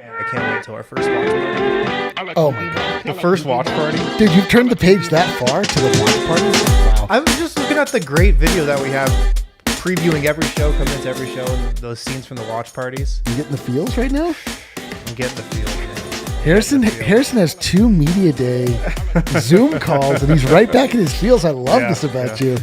I can't wait till our first watch party. Oh my god. The first watch party? Dude, you've turned the page that far to the watch party? Wow. I was just looking at the great video that we have previewing every show, coming into every show, and those scenes from the watch parties. You getting the feels right now? I'm getting the feel, man. Harrison has 2 media day Zoom calls, and he's right back in his feels. I love this about you.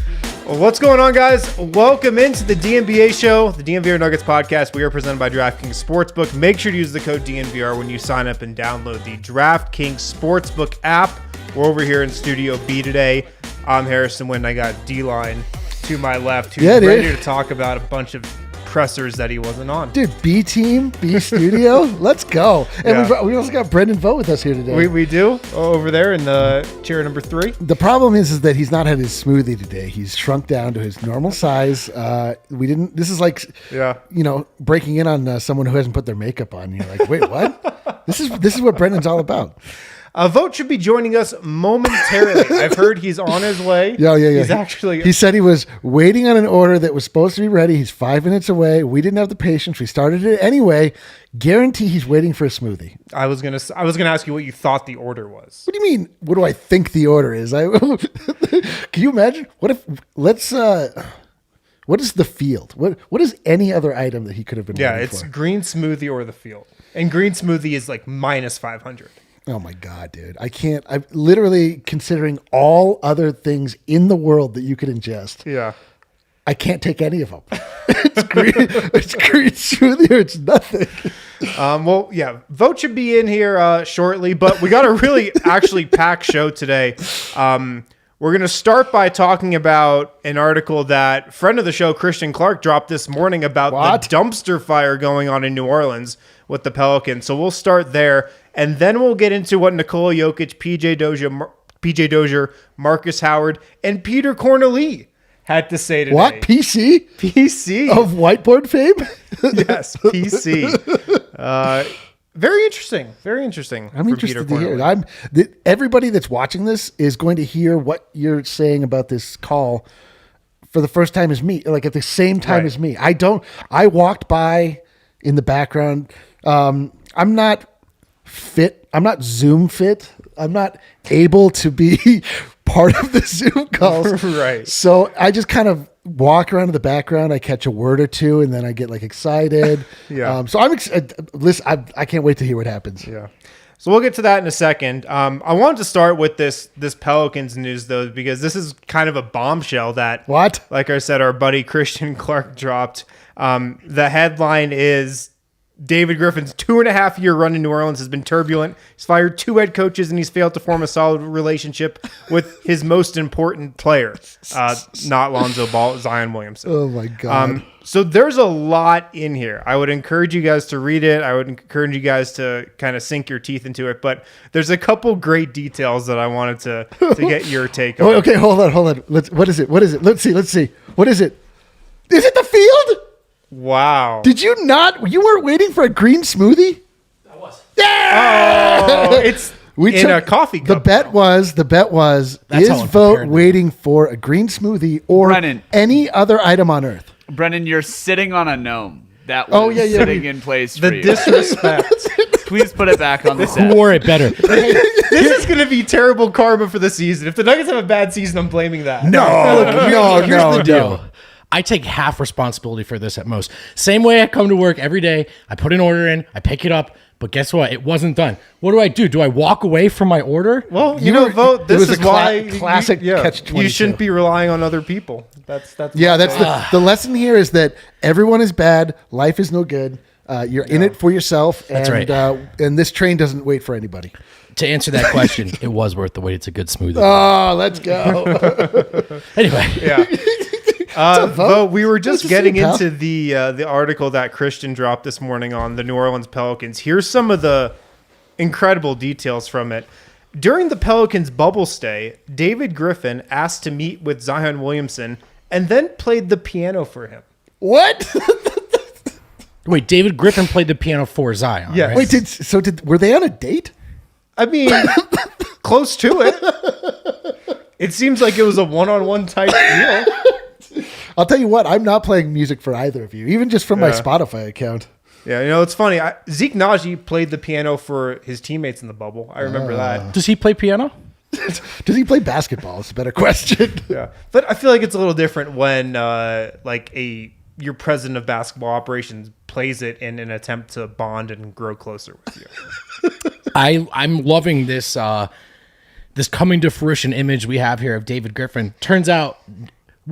Well, what's going on, guys? Welcome into the DNBA show, the DNVR Nuggets podcast. We are presented by DraftKings Sportsbook. Make sure to use the code DNVR when you sign up and download the DraftKings Sportsbook app. We're over here in Studio B today. I'm Harrison Wynn. I got D-Line to my left, who's ready to talk about a bunch of pressers that he wasn't on. Dude, B team, B studio, let's go. And we also got Brendan Vogt with us here today. We do, over there in the chair number 3. The problem is that he's not had his smoothie today. He's shrunk down to his normal size. This is like, breaking in on someone who hasn't put their makeup on. You're like, wait, what? This is what Brendan's all about. Vogt should be joining us momentarily. I've heard he's on his way. Yeah. He said he was waiting on an order that was supposed to be ready. He's 5 minutes away. We didn't have the patience. We started it anyway. Guarantee he's waiting for a smoothie. I was gonna ask you what you thought the order was. What do you mean? What do I think the order is? Can you imagine? What is the field? What is any other item that he could have been? Yeah, it's green smoothie or the field, and green smoothie is like minus 500. Oh my God, dude. I can't. I'm literally considering all other things in the world that you could ingest. Yeah. I can't take any of them. It's green smoothie or it's nothing. Vogt should be in here shortly, but we got a really actually packed show today. We're going to start by talking about an article that friend of the show, Christian Clark, dropped this morning about the dumpster fire going on in New Orleans with the Pelicans. So we'll start there. And then we'll get into what Nikola Jokic, PJ Dozier, Marcus Howard, and Peter Corneli had to say today. What? PC? PC. Of whiteboard fame? Yes, PC. Very interesting. Very interesting. I'm interested to hear it. Everybody that's watching this is going to hear what you're saying about this call for the first time as me, like at the same time as me. I walked by in the background. I'm not fit. I'm not Zoom fit. I'm not able to be part of the Zoom calls. Right. So I just kind of walk around in the background. I catch a word or two, and then I get like excited. Yeah. So I'm excited. Listen, I can't wait to hear what happens. Yeah. So we'll get to that in a second. I wanted to start with this Pelicans news though, because this is kind of a bombshell that, like I said, our buddy Christian Clark dropped. The headline is, David Griffin's 2.5-year run in New Orleans has been turbulent. He's fired 2 head coaches and he's failed to form a solid relationship with his most important player, not Lonzo Ball, Zion Williamson. Oh my God. So there's a lot in here. I would encourage you guys to read it. I would encourage you guys to kind of sink your teeth into it. But there's a couple great details that I wanted to get your take on. Okay, hold on. What is it? Let's see. What is it? Is it the field? Wow. Did you not? You weren't waiting for a green smoothie? I was. Yeah! Oh, it's a coffee cup. The bet was is Vogt waiting for a green smoothie or any other item on earth? Brennan, you're sitting on a gnome. That was sitting in place for the you. Disrespect. Please put it back on the set. Who wore it better? This is going to be terrible karma for the season. If the Nuggets have a bad season, I'm blaming that. Here's the deal. I take half responsibility for this at most. Same way I come to work every day. I put an order in. I pick it up. But guess what? It wasn't done. What do? Do I walk away from my order? Well, Vogt, this is why classic catch-22. You shouldn't be relying on other people. That's the lesson here is that everyone is bad. Life is no good. You're in it for yourself. That's right. And this train doesn't wait for anybody. To answer that question, it was worth the wait. It's a good smoothie. Oh, let's go. Anyway. Yeah. Vogt, we were just getting into the article that Christian dropped this morning on the New Orleans Pelicans. Here's some of the incredible details from it. During the Pelicans' bubble stay, David Griffin asked to meet with Zion Williamson and then played the piano for him. What? Wait, David Griffin played the piano for Zion. Yeah. Right? Wait, were they on a date? I mean, close to it. It seems like it was a one-on-one type deal. I'll tell you what, I'm not playing music for either of you, even just from my Spotify account. Yeah, it's funny. Zeke Naji played the piano for his teammates in the bubble. I remember that. Does he play piano? Does he play basketball? It's a better question. Yeah, but I feel like it's a little different when your president of basketball operations plays it in an attempt to bond and grow closer with you. I'm loving this this coming to fruition image we have here of David Griffin. Turns out,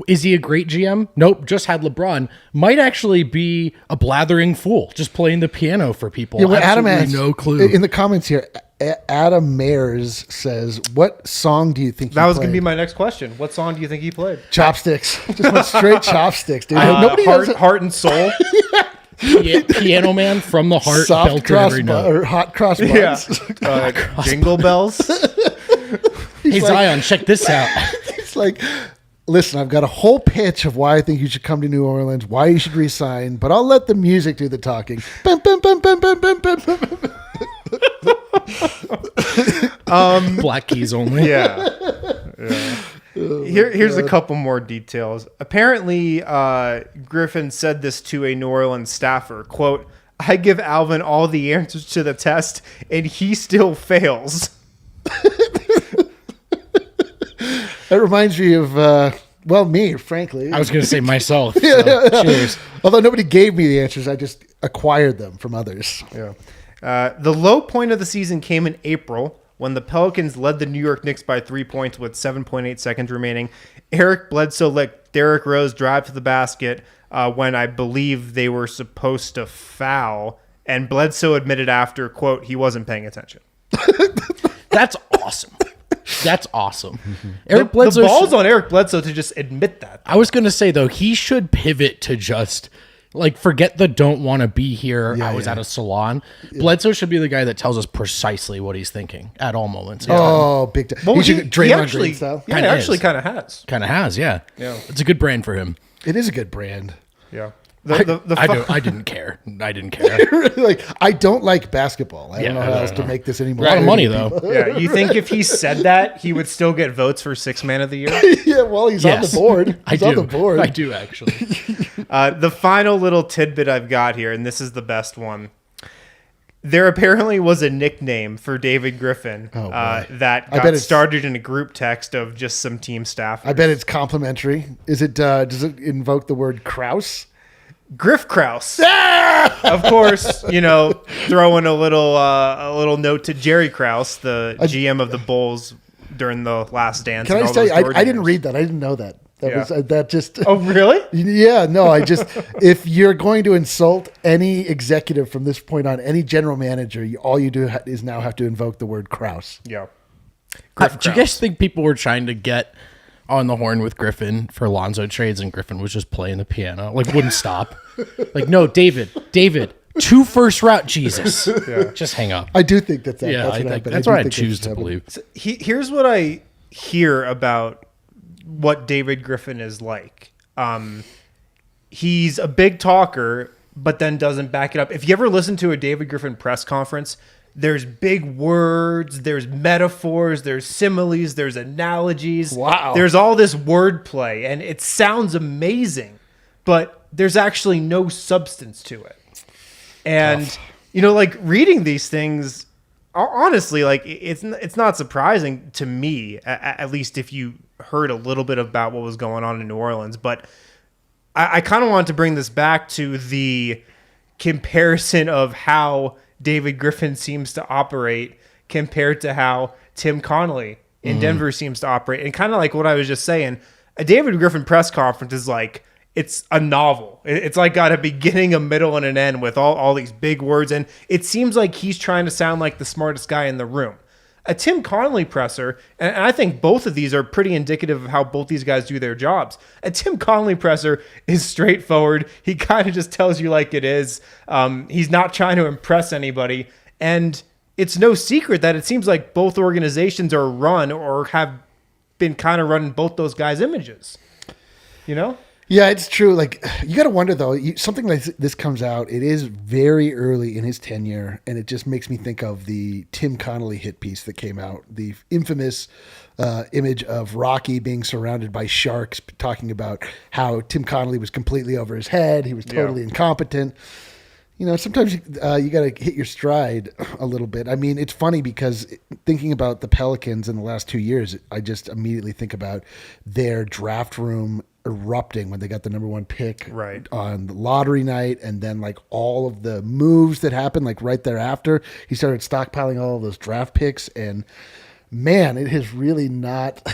is he a great GM? Nope, just had LeBron. Might actually be a blathering fool, just playing the piano for people. Yeah, well, Adam Absolutely has no clue. in the comments here. Adam Mayers says, "What song do you think That was going to be my next question. What song do you think he played? Chopsticks?" Just went straight chopsticks, dude. Nobody Heart and Soul. Piano Man from the Heart, Soft belted cross every note. or hot cross buns. Yeah. Jingle Bells. Hey, Zion, check this out. It's like, listen, I've got a whole pitch of why I think you should come to New Orleans, why you should resign, but I'll let the music do the talking. Bum, bum, bum, bum, bum, bum, bum, bum. Black keys only. Yeah. Here's a couple more details. Apparently, Griffin said this to a New Orleans staffer, quote, "I give Alvin all the answers to the test, and he still fails." That reminds me of, me, frankly. I was going to say myself. So, cheers. Although nobody gave me the answers, I just acquired them from others. Yeah. The low point of the season came in April when the Pelicans led the New York Knicks by 3 points with 7.8 seconds remaining. Eric Bledsoe let Derrick Rose drive to the basket when I believe they were supposed to foul, and Bledsoe admitted after, quote, he wasn't paying attention. That's awesome. That's awesome. Eric Bledsoe. The ball's on Eric Bledsoe to just admit that. I was going to say, though, he should pivot to just, forget the don't want to be here. I was at a salon. Yeah. Bledsoe should be the guy that tells us precisely what he's thinking at all moments. Oh, big time. Well, he actually, style. Yeah, he actually kind of has. Kind of has, yeah. It's a good brand for him. It is a good brand. Yeah. I didn't care. I don't like basketball. I don't know how else to make this anymore. A lot of money, though. Yeah, you think if he said that, he would still get votes for Sixth Man of the Year? Yeah, well, he's on the board. On the board. I do, actually. The final little tidbit I've got here, and this is the best one. There apparently was a nickname for David Griffin that got started in a group text of just some team staff. I bet it's complimentary. Is it? Does it invoke the word Krause? Griff Krause. Of course, throwing a little note to Jerry Krause, the GM of the Bulls during the Last Dance. Can I just tell you, I didn't read that. I didn't know that. That just. Oh, really? Yeah, no, if you're going to insult any executive from this point on, any general manager, all you do is now have to invoke the word Krause. Yeah. Do you guys think people were trying to get on the horn with Griffin for Lonzo trades and Griffin was just playing the piano, wouldn't stop? No, David, 2 first round, Jesus. Yeah. Just hang up. I do think that's that. Yeah, that's what I choose to believe. So here's what I hear about what David Griffin is like. He's a big talker, but then doesn't back it up. If you ever listen to a David Griffin press conference, there's big words, there's metaphors, there's similes, there's analogies. Wow. There's all this wordplay, and it sounds amazing, but there's actually no substance to it. And, reading these things, honestly, it's not surprising to me, at least if you heard a little bit about what was going on in New Orleans. But I kind of want to bring this back to the comparison of how David Griffin seems to operate compared to how Tim Connolly in Denver seems to operate. And kind of like what I was just saying, a David Griffin press conference is it's a novel. It's got a beginning, a middle, and an end with all these big words. And it seems like he's trying to sound like the smartest guy in the room. A Tim Connolly presser, and I think both of these are pretty indicative of how both these guys do their jobs. A Tim Connolly presser is straightforward. He kind of just tells you like it is. He's not trying to impress anybody. And it's no secret that it seems like both organizations are run or have been kind of running both those guys' images. Yeah, it's true. You got to wonder, though, something like this comes out. It is very early in his tenure, and it just makes me think of the Tim Connolly hit piece that came out, the infamous image of Rocky being surrounded by sharks, talking about how Tim Connolly was completely over his head. He was totally incompetent. sometimes you got to hit your stride a little bit. I mean, it's funny because thinking about the Pelicans in the last 2 years, I just immediately think about their draft room erupting when they got the number 1 pick on the lottery night, and then like all of the moves that happened like right thereafter. He started stockpiling all of those draft picks, and man, it has really not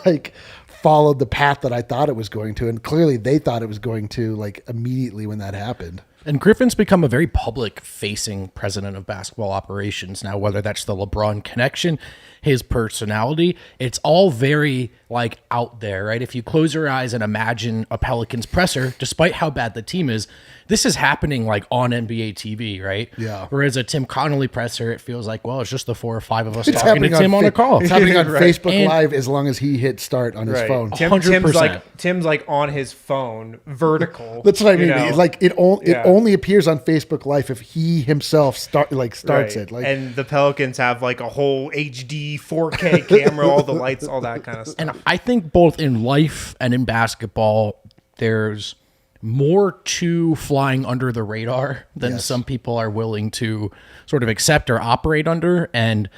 like followed the path that I thought it was going to, and clearly they thought it was going to, like, immediately when that happened. And Griffin's become a very public-facing president of basketball operations now, whether that's the LeBron connection, his personality. It's all very, like, out there, right? If you close your eyes and imagine a Pelicans presser, despite how bad the team is, this is happening, like, on NBA TV, right? Yeah. Whereas a Tim Connolly presser, it feels like, well, it's just the 4 or 5 of us talking to Tim on a call. It's happening on Facebook And- Live as long as he hits start on his phone. 100%. Tim's like on his phone, vertical. That's what I mean. you know? Like it only appears on Facebook Live if he himself starts Right. it. Like, and the Pelicans have like a whole HD 4K camera, all the lights, all that kind of stuff. And I think both in life and in basketball, there's more to flying under the radar than some people are willing to sort of accept or operate under. And,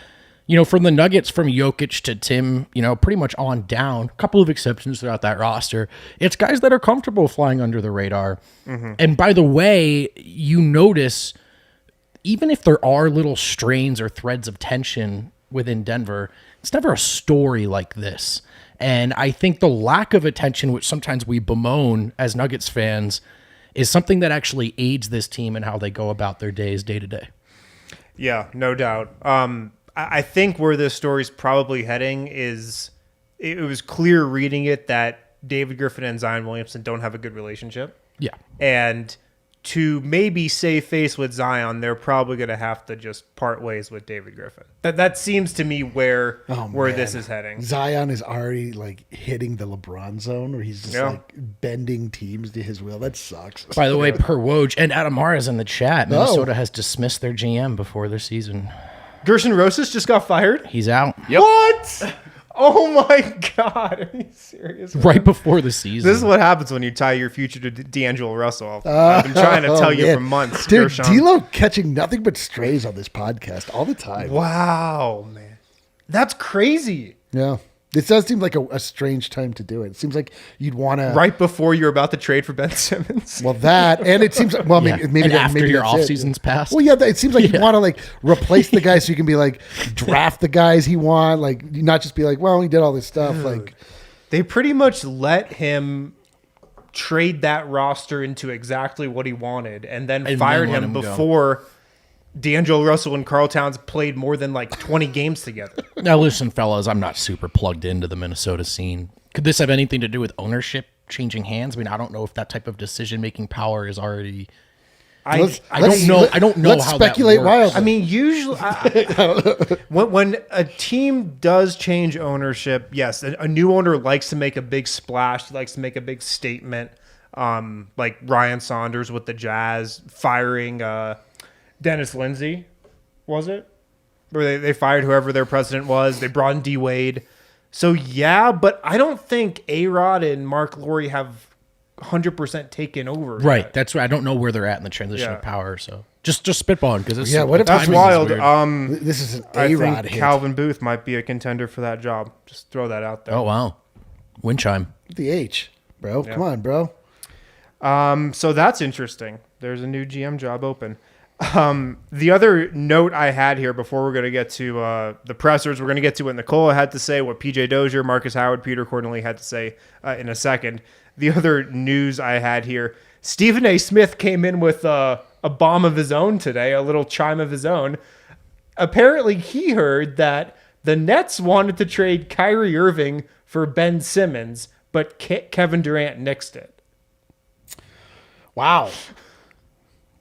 from the Nuggets, from Jokic to Tim, pretty much on down, a couple of exceptions throughout that roster, it's guys that are comfortable flying under the radar. Mm-hmm. And by the way, you notice, even if there are little strains or threads of tension within Denver, it's never a story like this. And I think the lack of attention, which sometimes we bemoan as Nuggets fans, is something that actually aids this team in how they go about their days day to day. Yeah, no doubt. I think where this story's probably heading is it was clear reading it that David Griffin and Zion Williamson don't have a good relationship. Yeah. And to maybe save face with Zion, they're probably going to have to just part ways with David Griffin. That seems to me where this is heading. Zion is already like hitting the LeBron zone where he's just like bending teams to his will. That sucks. By the way, per Woj and Adamara's in the chat, Minnesota has dismissed their GM before their season. Gerson Rosas just got fired? He's out. Yep. What? Oh my God. Are you serious? Right before the season. This is what happens when you tie your future to D'Angelo Russell. I've been trying to tell you for months. Dude, Gershon. D'Lo catching nothing but strays on this podcast all the time. Wow, man. That's crazy. Yeah. This does seem like a strange time to do it. It seems like you'd want to... Right before you're about to trade for Ben Simmons. Well, that, and it seems... Well, maybe after your that's off-season's passed. Well, yeah, it seems like you want to, like, replace the guys so you can be, like, draft the guys he want. Like, not just be like, well, he did all this stuff. Dude, like, they pretty much let him trade that roster into exactly what he wanted and then fired him before... D'Angelo Russell and Karl Towns played more than like 20 games together. Now, listen, fellas, I'm not super plugged into the Minnesota scene. Could this have anything to do with ownership changing hands? I mean, I don't know if that type of decision-making power is already... I don't know let's how speculate that works. wildly. I mean, usually when a team does change ownership, yes, a new owner likes to make a big splash. He likes to make a big statement. Like Ryan Saunders with the Jazz firing... Dennis Lindsey, was it? Where they fired whoever their president was. They brought in D. Wade. So, yeah, but I don't think A-Rod and Mark Lowry have 100% taken over. Right. Yet. That's right. I don't know where they're at in the transition of power. So just spitballing because it's what if That's wild. this is an I A-Rod think hit. Calvin Booth might be a contender for that job. Just throw that out there. Oh, wow. Wind chime. The H, bro. Come on, bro. So that's interesting. There's a new GM job open. The other note I had here before we're going to get to the pressers, we're going to get to what Nikola had to say, what PJ Dozier, Marcus Howard, Peter Corneli had to say in a second. The other news I had here, Stephen A. Smith came in with a bomb of his own today, a little chime of his own. Apparently he heard that the Nets wanted to trade Kyrie Irving for Ben Simmons, but Kevin Durant nixed it. Wow.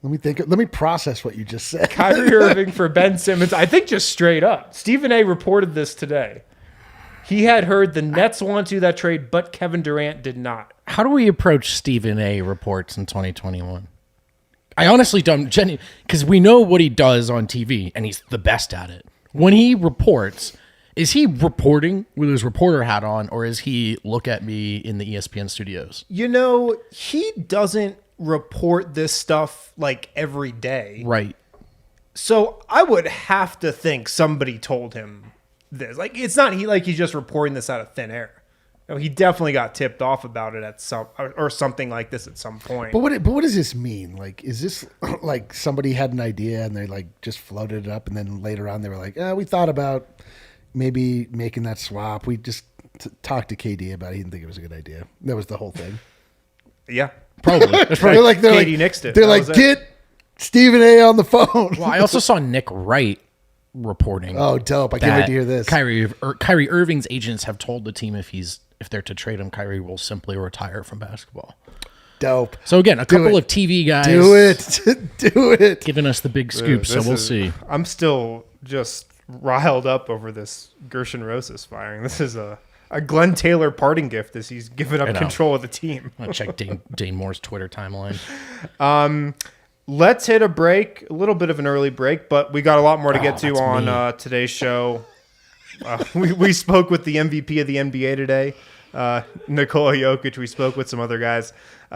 Let me process what you just said. Kyrie Irving for Ben Simmons. I think just straight up. Stephen A. reported this today. He had heard the Nets want to do that trade, but Kevin Durant did not. How do we approach Stephen A. reports in 2021? I honestly don't, because we know what he does on TV, and he's the best at it. When he reports, is he reporting with his reporter hat on, or is he look at me in the ESPN studios? You know, he doesn't report this stuff like every day. Right. So I would have to think somebody told him this. Like, it's not he's just reporting this out of thin air. You know, he definitely got tipped off about it at something like this at some point. But what does this mean? Like, is this like somebody had an idea and they like just floated it up, and then later on they were like, we thought about maybe making that swap. We just talked to KD about it. He didn't think it was a good idea. That was the whole thing. Yeah, Probably. They're like, KD nixed it. They're That like, was it. get Stephen A on the phone. Well, I also saw Nick Wright reporting. Oh, dope! I can't wait that to hear this. Kyrie Irving's agents have told the team if they're to trade him, Kyrie will simply retire from basketball. Dope. So again, a couple it. of TV guys Do it. Do it. giving us the big scoop. So we'll see. I'm still just riled up over this Gershon Rosas firing. This is a Glenn Taylor parting gift as he's given up control of the team. I'm gonna check Dane Moore's Twitter timeline. Let's hit a break, a little bit of an early break, but we got a lot more to get to on today's show. We spoke with the MVP of the NBA today, Nikola Jokic. We spoke with some other guys.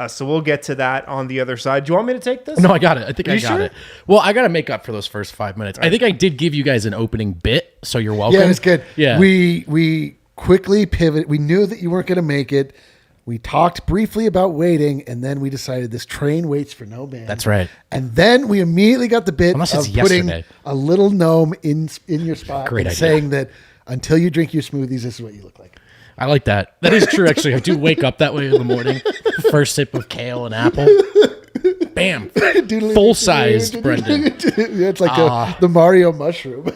So we'll get to that on the other side. Do you want me to take this? No, I got it. I think I got sure? it. Well, I got to make up for those first 5 minutes. I think I did give you guys an opening bit, so you're welcome. Yeah, it's good. Yeah. We quickly pivot. We knew that you weren't going to make it. We talked briefly about waiting, and then we decided this train waits for no man. That's right. And then we immediately got the bit Unless of it's putting yesterday. a little gnome in your spot Great and idea. saying that until you drink your smoothies, this is what you look like. I like that. That is true, actually. I do wake up that way in the morning. First sip of kale and apple. Bam. Full size, Brendan. Yeah, it's like the Mario mushroom.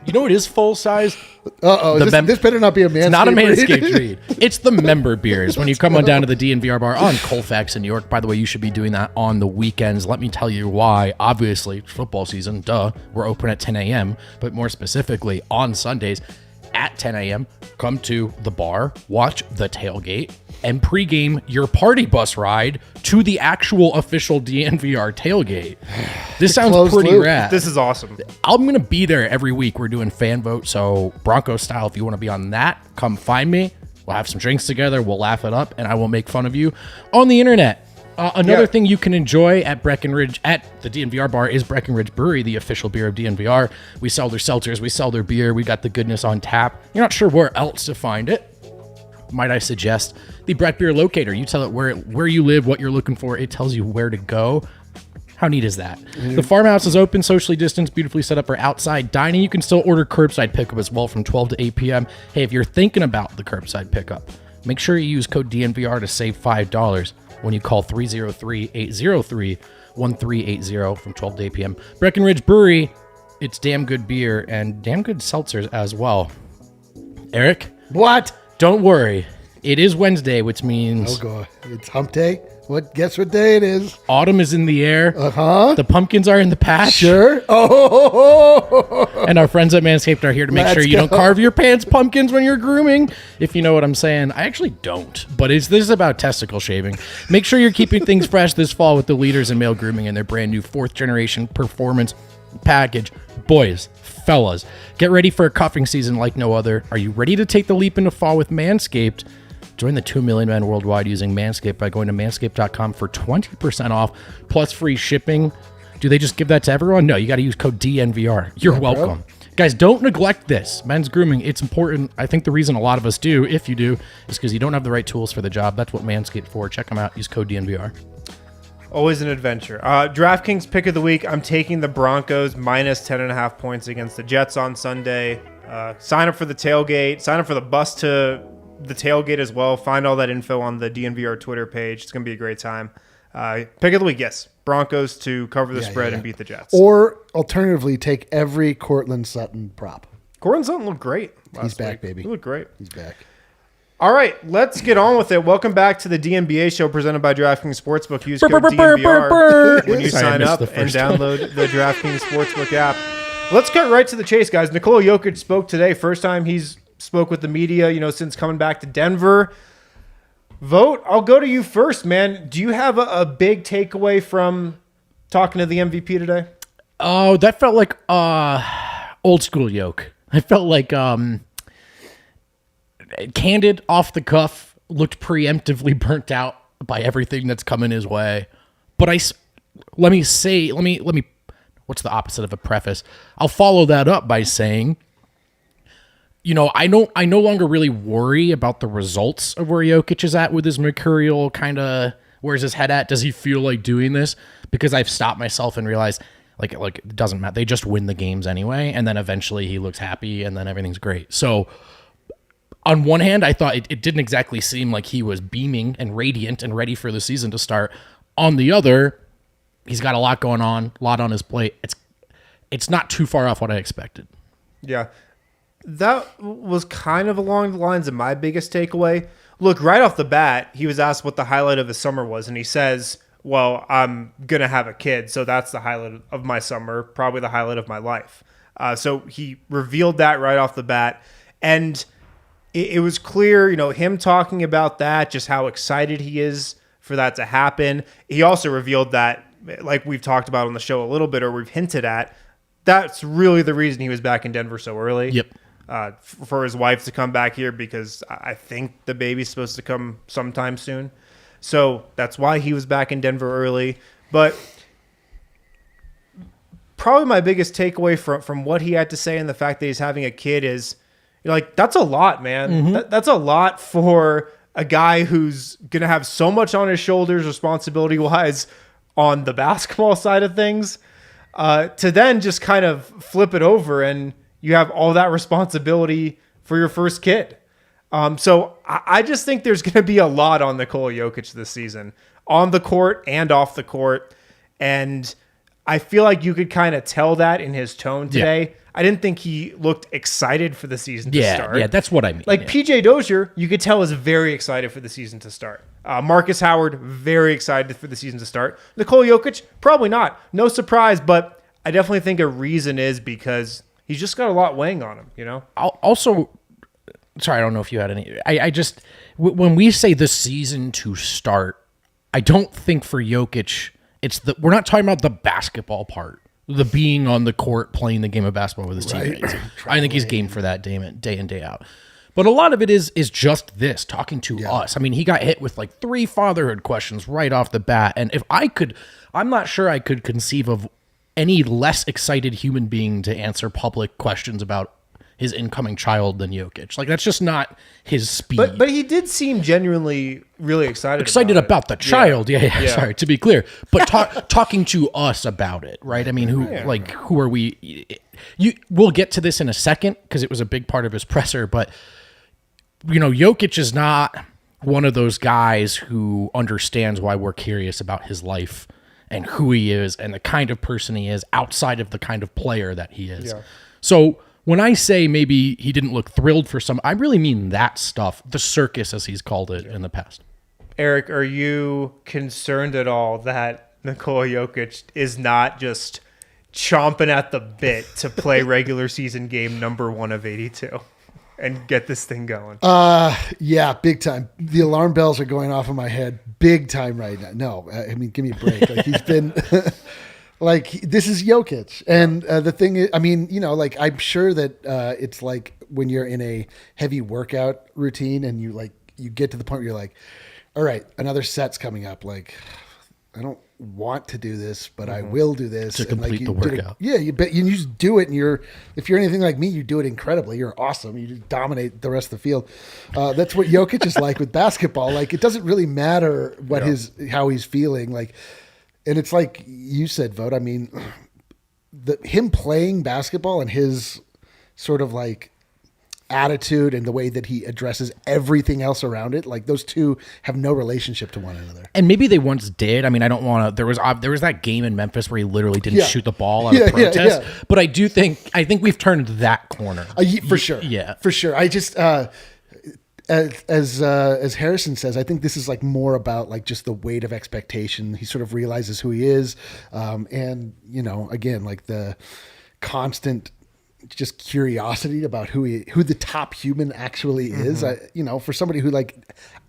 You know what is full size? Uh-oh. This better not be a Manscaped It's not a read. Manscaped read. It's the member beers. When you come on down to the DNVR bar on Colfax in New York, by the way, you should be doing that on the weekends. Let me tell you why. Obviously, football season, duh. We're open at 10 a.m., but more specifically on Sundays at 10 a.m., come to the bar, watch the tailgate, and pregame your party bus ride to the actual official DNVR tailgate. This sounds closed pretty loop. rad. This is awesome. I'm going to be there every week. We're doing fan vote. So Bronco style, if you want to be on that, come find me. We'll have some drinks together. We'll laugh it up and I will make fun of you on the internet. Another thing you can enjoy at Breckenridge, at the DNVR bar, is Breckenridge Brewery, the official beer of DNVR. We sell their seltzers. We sell their beer. We got the goodness on tap. You're not sure where else to find it. Might I suggest the Breck Beer Locator? You tell it where you live, what you're looking for. It tells you where to go. How neat is that? The farmhouse is open, socially distanced, beautifully set up for outside dining. You can still order curbside pickup as well from 12 to 8 p.m. Hey, if you're thinking about the curbside pickup, make sure you use code DNVR to save $5 when you call 303-803-1380 from 12 to 8 p.m. Breckenridge Brewery, it's damn good beer and damn good seltzers as well. Eric? What? Don't worry. It is Wednesday, which means Oh, God. It's hump day. Guess what day it is? autumn is in the air. Uh-huh. The pumpkins are in the patch. Sure. Oh, And our friends at Manscaped are here to make Let's sure you don't go. carve your pants pumpkins when you're grooming, if you know what I'm saying. I actually don't, but this is about testicle shaving. Make sure you're keeping things fresh this fall with the leaders in male grooming and their brand new 4th generation performance package. Boys, fellas, get ready for a cuffing season like no other. Are you ready to take the leap into fall with Manscaped? Join the 2 million men worldwide using Manscaped by going to manscaped.com for 20% off plus free shipping. Do they just give that to everyone? No, you got to use code DNVR. You're welcome. Guys, don't neglect this. Men's grooming, it's important. I think the reason a lot of us do, if you do, is because you don't have the right tools for the job. That's what Manscaped for. Check them out. Use code DNVR. Always an adventure. DraftKings pick of the week. I'm taking the Broncos minus 10.5 points against the Jets on Sunday. Sign up for the tailgate. Sign up for the bus to the tailgate as well. Find all that info on the DNVR Twitter page. It's going to be a great time. Pick of the week, yes. Broncos to cover the spread and beat the Jets. or alternatively, take every Cortland Sutton prop. Cortland Sutton looked great last He's back, week. baby. He looked great. He's back. All right, let's get on with it. Welcome back to the DNBA show presented by DraftKings Sportsbook. Use code DNVR when you Sorry, I sign missed up the and first one. download the DraftKings Sportsbook app. Let's cut right to the chase, guys. Nikola Jokic spoke today. First time he's spoke with the media, since coming back to Denver. Vogt, I'll go to you first, man. Do you have a big takeaway from talking to the MVP today? Oh, that felt like old school yoke. I felt like candid, off the cuff, looked preemptively burnt out by everything that's coming his way. But let me, what's the opposite of a preface? I'll follow that up by saying, I no longer really worry about the results of where Jokic is at with his mercurial kind of, where's his head at? Does he feel like doing this? Because I've stopped myself and realized like it doesn't matter. They just win the games anyway. And then eventually he looks happy and then everything's great. So on one hand, I thought it didn't exactly seem like he was beaming and radiant and ready for the season to start. On the other, he's got a lot going on, a lot on his plate. It's not too far off what I expected. Yeah. That was kind of along the lines of my biggest takeaway. Look, right off the bat, he was asked what the highlight of his summer was, and he says, well, I'm going to have a kid, so that's the highlight of my summer, probably the highlight of my life. So he revealed that right off the bat, and it was clear, him talking about that, just how excited he is for that to happen. He also revealed that, like we've talked about on the show a little bit, or we've hinted at, that's really the reason he was back in Denver so early. Yep. For his wife to come back here, because I think the baby's supposed to come sometime soon. So that's why he was back in Denver early. But probably my biggest takeaway from what he had to say and the fact that he's having a kid is, that's a lot, man. Mm-hmm. That's a lot for a guy who's going to have so much on his shoulders responsibility-wise on the basketball side of things, to then just kind of flip it over and you have all that responsibility for your first kid. So I just think there's going to be a lot on Nikola Jokic this season, on the court and off the court. And I feel like you could kind of tell that in his tone today. Yeah. I didn't think he looked excited for the season to start. Yeah, that's what I mean. PJ Dozier, you could tell is very excited for the season to start. Marcus Howard, very excited for the season to start. Nikola Jokic, probably not. No surprise, but I definitely think a reason is because he's just got a lot weighing on him, Also, sorry, I don't know if you had any. I just, when we say the season to start, I don't think for Jokic, we're not talking about the basketball part, the being on the court, playing the game of basketball with his teammates. I think he's game for that day in, day out. But a lot of it is just this, talking to us. I mean, he got hit with like 3 fatherhood questions right off the bat. And if I'm not sure I could conceive of any less excited human being to answer public questions about his incoming child than Jokic. That's just not his speed. But he did seem genuinely really excited about the child. Yeah. Sorry, to be clear. But talking to us about it, right? I mean, who are we? We'll get to this in a second because it was a big part of his presser. But Jokic is not one of those guys who understands why we're curious about his life and who he is and the kind of person he is outside of the kind of player that he is. Yeah. So when I say maybe he didn't look thrilled for I really mean that stuff, the circus as he's called it in the past. Eric, are you concerned at all that Nikola Jokic is not just chomping at the bit to play regular season game number 1 of 82 and get this thing going? Yeah, big time. The alarm bells are going off in my head big time right now. No, I mean, give me a break. He's been this is Jokic. And the thing is, I mean, I'm sure that it's like when you're in a heavy workout routine and you get to the point where you're like, all right, another set's coming up. I don't want to do this, but I will do this to complete the workout. You just do it, and if you're anything like me, you do it incredibly. You're awesome. You just dominate the rest of the field. That's what Jokic is like with basketball. It doesn't really matter how he's feeling. And it's like you said, Vogt. I mean, him playing basketball and his sort of attitude and the way that he addresses everything else around it, those two have no relationship to one another. And maybe they once did. I mean, I don't want to. There was that game in Memphis where he literally didn't shoot the ball out of protest. Yeah. But I think we've turned that corner for sure. Yeah, for sure. I just as Harrison says, I think this is more about just the weight of expectation. He sort of realizes who he is, and again, the constant just curiosity about who the top human actually is. For somebody who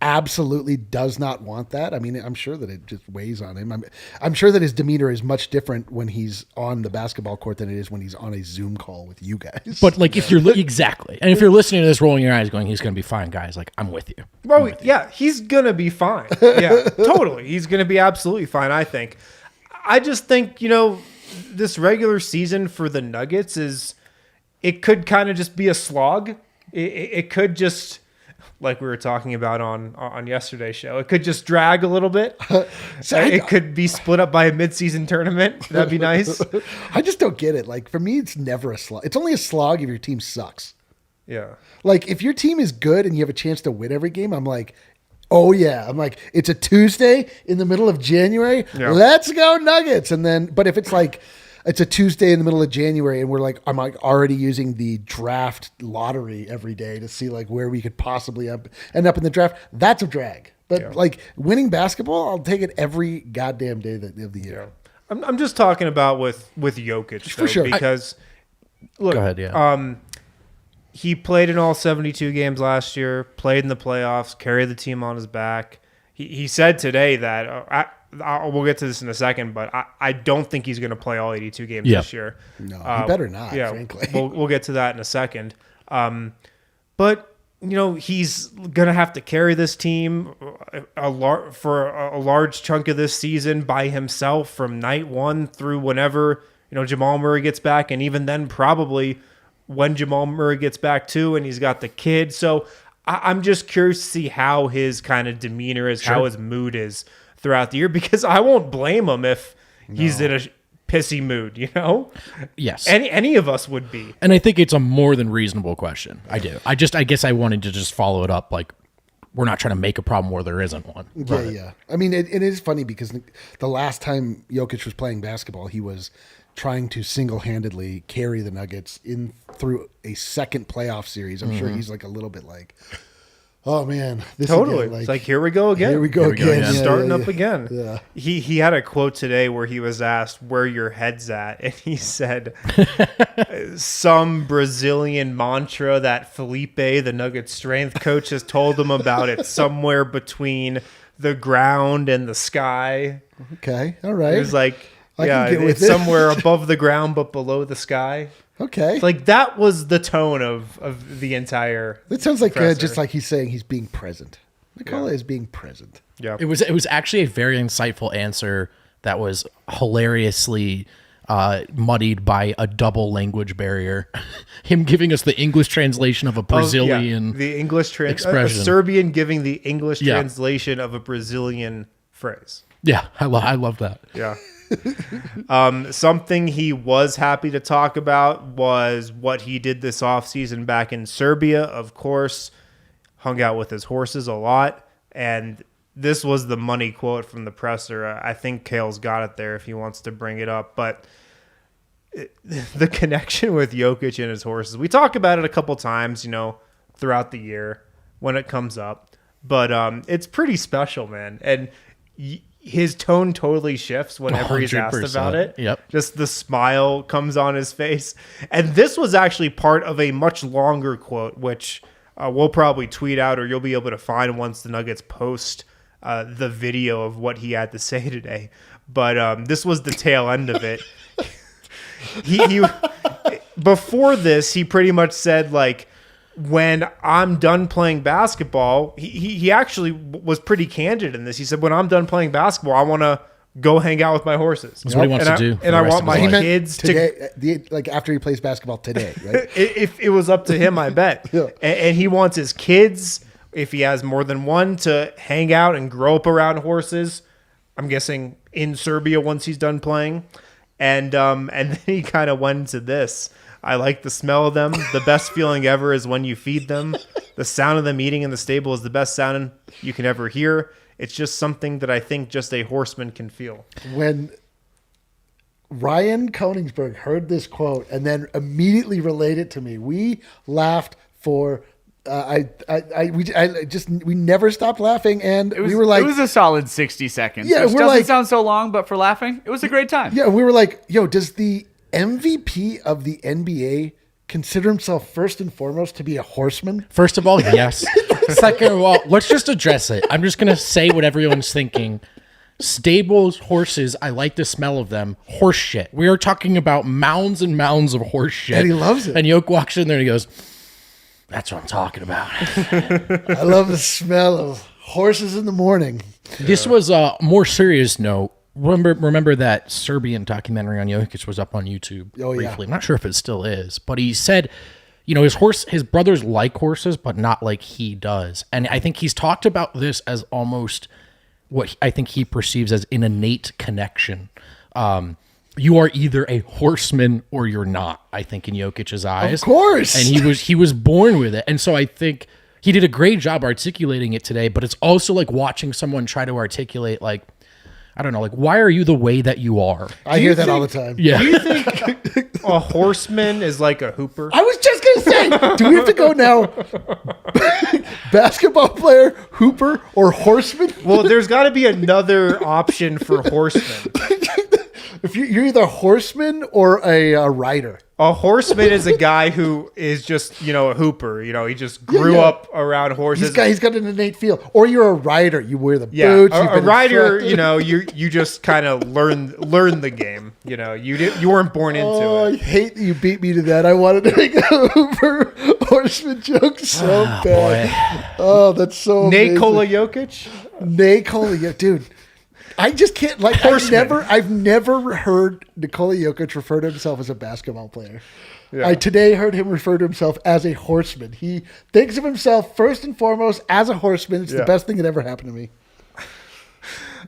absolutely does not want that. I mean, I'm sure that it just weighs on him. I'm sure that his demeanor is much different when he's on the basketball court than it is when he's on a Zoom call with you guys. But if you're exactly, and if you're listening to this, rolling your eyes, going, "He's going to be fine, guys." I'm with you. Well, yeah, he's gonna be fine. Yeah, totally. He's gonna be absolutely fine. I think. I just think this regular season for the Nuggets it could kind of just be a slog. It could just, like we were talking about on yesterday's show, it could just drag a little bit. It could be split up by a midseason tournament. That'd be nice. I just don't get it. For me, it's never a slog. It's only a slog if your team sucks. Yeah. If your team is good and you have a chance to win every game, I'm like, oh yeah. I'm like, it's a Tuesday in the middle of January. Yeah. Let's go Nuggets. And then, but if it's it's a Tuesday in the middle of January and I'm already using the draft lottery every day to see where we could possibly end up in the draft, that's a drag. But winning basketball, I'll take it every goddamn day of the year. Yeah. I'm just talking about with Jokic for sure, because look, go ahead, yeah. He played in all 72 games last year, played in the playoffs, carried the team on his back. He said today that we'll get to this in a second, but I don't think he's going to play all 82 games this year. No, he better not, frankly. We'll get to that in a second. But, he's going to have to carry this team for a large chunk of this season by himself from night one through whenever, Jamal Murray gets back, and even then probably when Jamal Murray gets back too, and he's got the kid. So I'm just curious to see how his kind of demeanor is, how his mood is throughout the year, because I won't blame him if he's in a pissy mood, Yes. Any of us would be. And I think it's a more than reasonable question. I do. I guess I wanted to just follow it up. We're not trying to make a problem where there isn't one. Yeah. I mean, it is funny because the last time Jokic was playing basketball, he was trying to single-handedly carry the Nuggets through a second playoff series. I'm sure he's a little bit oh man, this totally. Again, it's here we go again. Here we go again. Yeah, starting up again. Yeah. He had a quote today where he was asked where your head's at, and he said some Brazilian mantra that Felipe, the Nuggets strength coach, has told him about. It somewhere between the ground and the sky. Okay, all right. It was it's somewhere above the ground but below the sky. Okay. That was the tone of the entire. It sounds just like he's saying he's being present. Nikola is being present. Yeah. It was actually a very insightful answer that was hilariously muddied by a double language barrier. Him giving us the English translation of a Brazilian the English expression. A Serbian giving the English translation of a Brazilian phrase. Yeah, I love that. Yeah. Something he was happy to talk about was what he did this offseason back in Serbia. Of course, hung out with his horses a lot. And this was the money quote from the presser. I think Kale's got it there if he wants to bring it up. But the connection with Jokic and his horses, we talk about it a couple times, throughout the year when it comes up. But it's pretty special, man. And his tone totally shifts whenever he's asked about it. Yep. Just the smile comes on his face. And this was actually part of a much longer quote, which we'll probably tweet out or you'll be able to find once the Nuggets post the video of what he had to say today. But this was the tail end of it. he before this, he pretty much said, when I'm done playing basketball, he actually was pretty candid in this. He said, when I'm done playing basketball, I want to go hang out with my horses. That's what he wants to do. And I want my kids today, after he plays basketball today, right? If it was up to him, I bet. Yeah. And he wants his kids, if he has more than one, to hang out and grow up around horses. I'm guessing in Serbia once he's done playing. And then he kind of went into this. I like the smell of them. The best feeling ever is when you feed them. The sound of them eating in the stable is the best sound you can ever hear. It's just something that I think just a horseman can feel. When Ryan Koenigsberg heard this quote and then immediately relayed it to me, we laughed for we never stopped laughing, and we were like, it was a solid 60 seconds. Yeah, which doesn't sound so long, but for laughing, it was a great time. Yeah, we were like, yo, does the MVP of the NBA consider himself first and foremost to be a horseman? First of all, yes. Second of all, let's just address it. I'm just going to say what everyone's thinking. Stables, horses, I like the smell of them. Horse shit. We are talking about mounds and mounds of horse shit. And he loves it. And Yoke walks in there and he goes, that's what I'm talking about. I love the smell of horses in the morning. This was a more serious note. Remember that Serbian documentary on Jokic was up on YouTube briefly. Yeah. I'm not sure if it still is, but he said, his brothers like horses, but not like he does. And I think he's talked about this as almost what I think he perceives as an innate connection. You are either a horseman or you're not, I think, in Jokic's eyes. Of course. And he was born with it. And so I think he did a great job articulating it today, but it's also like watching someone try to articulate, like, I don't know, like, why are you the way that you are? I hear that all the time. Yeah. Do you think a horseman is like a hooper? I was just going to say, do we have to go now? Basketball player, hooper, or horseman? Well, there's got to be another option for horseman. If you're either a horseman or a rider. A horseman is a guy who is just, a hooper. He just grew up around horses. He's got an innate feel. Or you're a rider. You wear the Yeah, boots. a rider, you just kind of learn the game. You weren't born into Oh, I it. hate that you beat me to that. I wanted to make a hooper horseman joke so bad. Oh, that's so amazing. Nikola Jokic? Nikola Jokic. Dude. I just can't I've never heard Nikola Jokic refer to himself as a basketball player. Yeah. I today heard him refer to himself as a horseman. He thinks of himself first and foremost as a horseman. It's the best thing that ever happened to me.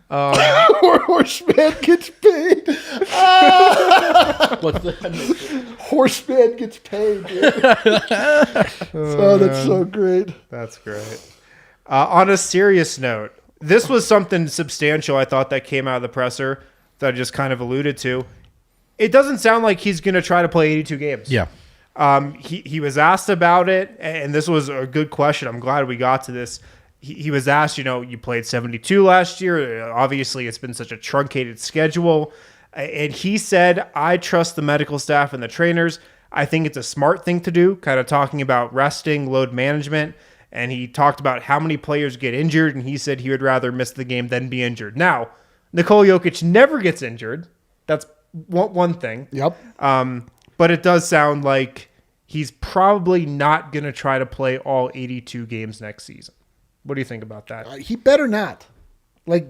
Horseman gets paid. What's the Horseman gets paid. Dude. Oh, that's so great. That's great. On a serious note, this was something substantial, I thought, that came out of the presser that I just kind of alluded to. It doesn't sound like he's going to try to play 82 games. Yeah. He was asked about it, and this was a good question. I'm glad we got to this. He was asked, you played 72 last year. Obviously, it's been such a truncated schedule. And he said, I trust the medical staff and the trainers. I think it's a smart thing to do, kind of talking about resting, load management. And he talked about how many players get injured, and he said he would rather miss the game than be injured. Now, Nikola Jokic never gets injured. That's one thing. Yep. But it does sound like he's probably not going to try to play all 82 games next season. What do you think about that? He better not. Like,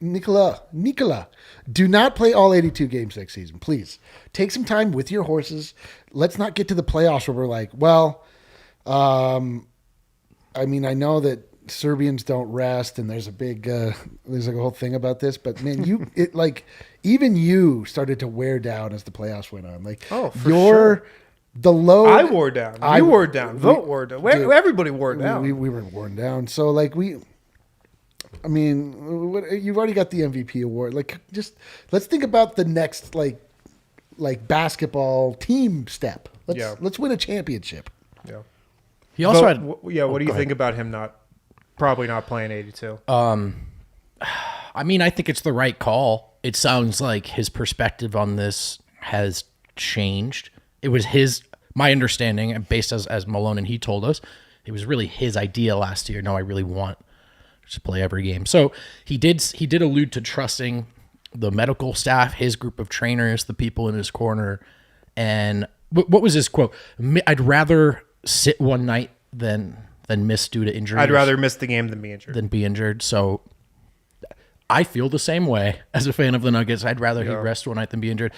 Nikola, do not play all 82 games next season, please. Take some time with your horses. Let's not get to the playoffs where we're like, well, I know that Serbians don't rest, and there's a whole thing about this. But man, even you started to wear down as the playoffs went on. Like, sure. The load. I wore down. You wore down. Vogt wore down. Dude, everybody wore down. We were worn down. So like you've already got the MVP award. Like, just let's think about the next like basketball team step. Let's win a championship. Yeah. He also had. What do you think about him probably not playing 82? I think it's the right call. It sounds like his perspective on this has changed. It was my understanding, based as Malone and he told us, it was really his idea last year. No, I really want to play every game. So he did allude to trusting the medical staff, his group of trainers, the people in his corner. And what was his quote? I'd rather sit one night than miss due to injury. I'd rather miss the game than be injured. So I feel the same way as a fan of the Nuggets. I'd rather he rest one night than be injured.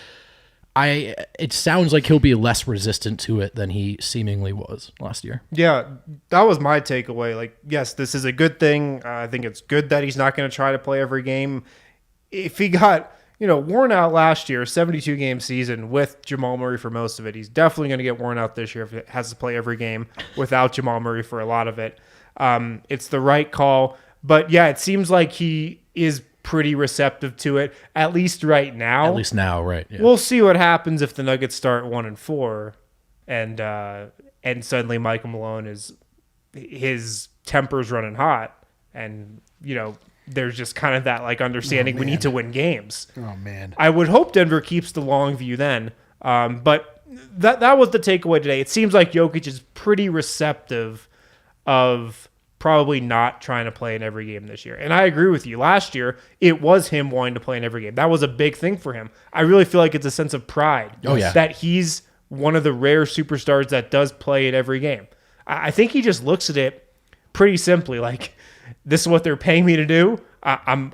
It sounds like he'll be less resistant to it than he seemingly was last year. Yeah, that was my takeaway. Like, yes, this is a good thing. I think it's good that he's not going to try to play every game. If he got, worn out last year, 72-game season with Jamal Murray for most of it, he's definitely going to get worn out this year if he has to play every game without Jamal Murray for a lot of it. It's the right call. But, yeah, it seems like he is pretty receptive to it, at least right now. At least now, right. Yeah. We'll see what happens if the Nuggets start 1-4 and suddenly Michael Malone his temper's running hot, and there's just kind of that understanding we need to win games. Oh man. I would hope Denver keeps the long view then. But that was the takeaway today. It seems like Jokic is pretty receptive of probably not trying to play in every game this year. And I agree with you. Last year, it was him wanting to play in every game. That was a big thing for him. I really feel like it's a sense of pride that he's one of the rare superstars that does play in every game. I think he just looks at it pretty simply like, this is what they're paying me to do. I'm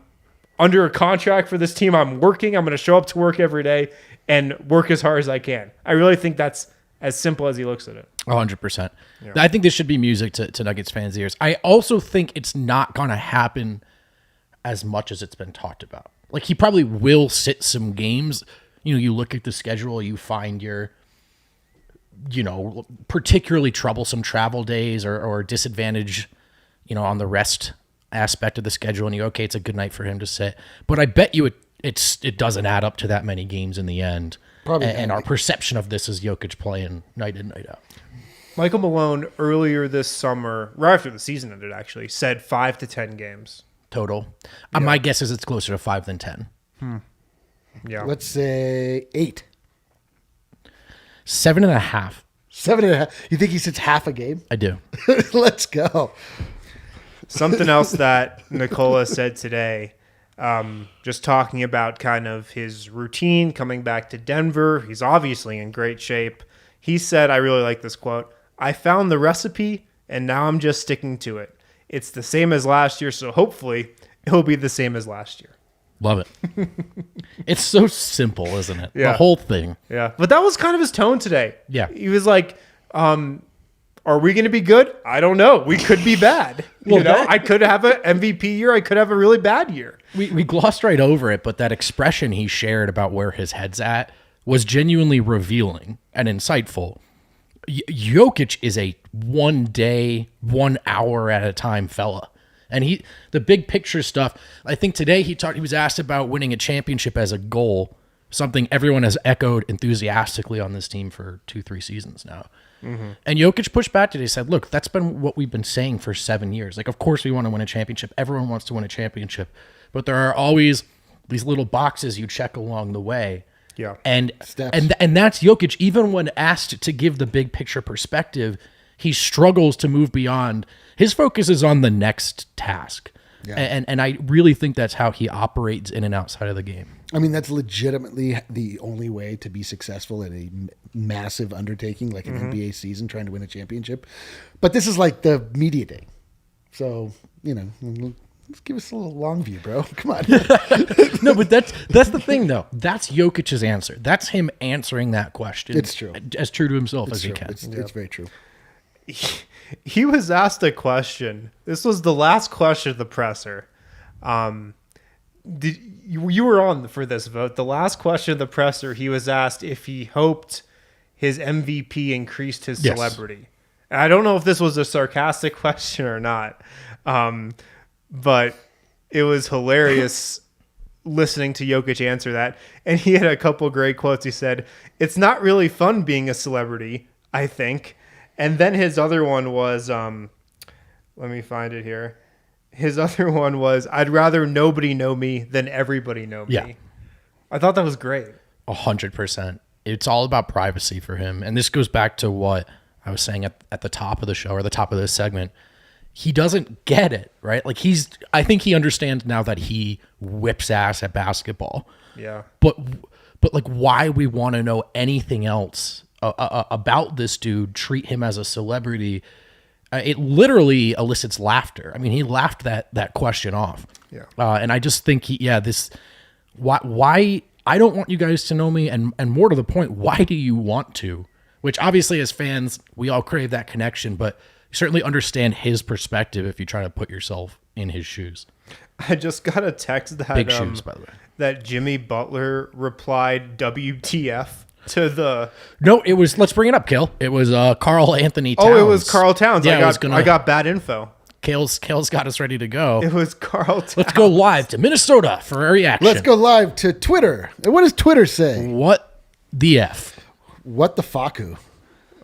under a contract for this team. I'm working. I'm going to show up to work every day and work as hard as I can. I really think that's as simple as he looks at it. 100%. Yeah. I think this should be music to Nuggets fans' ears. I also think it's not going to happen as much as it's been talked about. Like, he probably will sit some games. You know, you look at the schedule, you find your, you know, particularly troublesome travel days or disadvantage, you know, on the rest aspect of the schedule, and you okay, it's a good night for him to sit. But I bet you it doesn't add up to that many games in the end. Probably. And our perception of this is Jokic playing night in, night out. Michael Malone earlier this summer, right after the season ended actually, said 5 to 10 games. Total. My guess is it's closer to 5 than 10. Yeah. Let's say 8. 7.5. 7.5. You think he sits half a game? I do. Let's go. Something else that Nikola said today, just talking about kind of his routine coming back to Denver. He's obviously in great shape. He said, I really like this quote, "I found the recipe and now I'm just sticking to it. It's the same as last year, so hopefully it'll be the same as last year." Love it. It's so simple, isn't it? Yeah. The whole thing. Yeah. But that was kind of his tone today. Yeah. He was like, are we going to be good? I don't know. We could be bad. I could have an MVP year. I could have a really bad year. We glossed right over it, but that expression he shared about where his head's at was genuinely revealing and insightful. Jokic is a 1 day, 1 hour at a time fella. And the big picture stuff, I think today he was asked about winning a championship as a goal, something everyone has echoed enthusiastically on this team for 2-3 seasons now. Mm-hmm. And Jokic pushed back today, said, look, that's been what we've been saying for 7 years. Like, of course we want to win a championship. Everyone wants to win a championship. But there are always these little boxes you check along the way. Yeah. And that's Jokic. Even when asked to give the big picture perspective, he struggles to move beyond. His focus is on the next task. Yeah. And I really think that's how he operates in and outside of the game. I mean, that's legitimately the only way to be successful at a massive undertaking like an NBA season trying to win a championship. But this is like the media day. So, let's give us a little long view, bro. Come on. No, but that's the thing, though. That's Jokic's answer. That's him answering that question. It's true. As true to himself as he can. It's very true. He was asked a question. This was the last question of the presser. You were on for this vote. The last question of the presser, he was asked if he hoped his MVP increased his celebrity. And I don't know if this was a sarcastic question or not, but it was hilarious listening to Jokic answer that. And he had a couple great quotes. He said, "It's not really fun being a celebrity, I think." And then his other one was, let me find it here. His other one was, "I'd rather nobody know me than everybody know me." Yeah. I thought that was great. 100%. It's all about privacy for him. And this goes back to what I was saying at the top of the show or the top of this segment. He doesn't get it, right? Like I think he understands now that he whips ass at basketball. Yeah. But like why we want to know anything else about this dude, treat him as a celebrity, it literally elicits laughter. I mean, he laughed that question off. Yeah. And I just think why I don't want you guys to know me, and more to the point, why do you want to? Which obviously as fans, we all crave that connection, but you certainly understand his perspective if you try to put yourself in his shoes. I just got a text that Big shoes, by the way. That Jimmy Butler replied WTF to the... No, it was, let's bring it up, Kale. It was Karl Anthony Towns. Oh, it was Karl Towns. Yeah, I got bad info. Kale's got us ready to go. It was Karl Towns. Let's go live to Minnesota for a reaction. Let's go live to Twitter. And what does Twitter say? What the F? What the faku?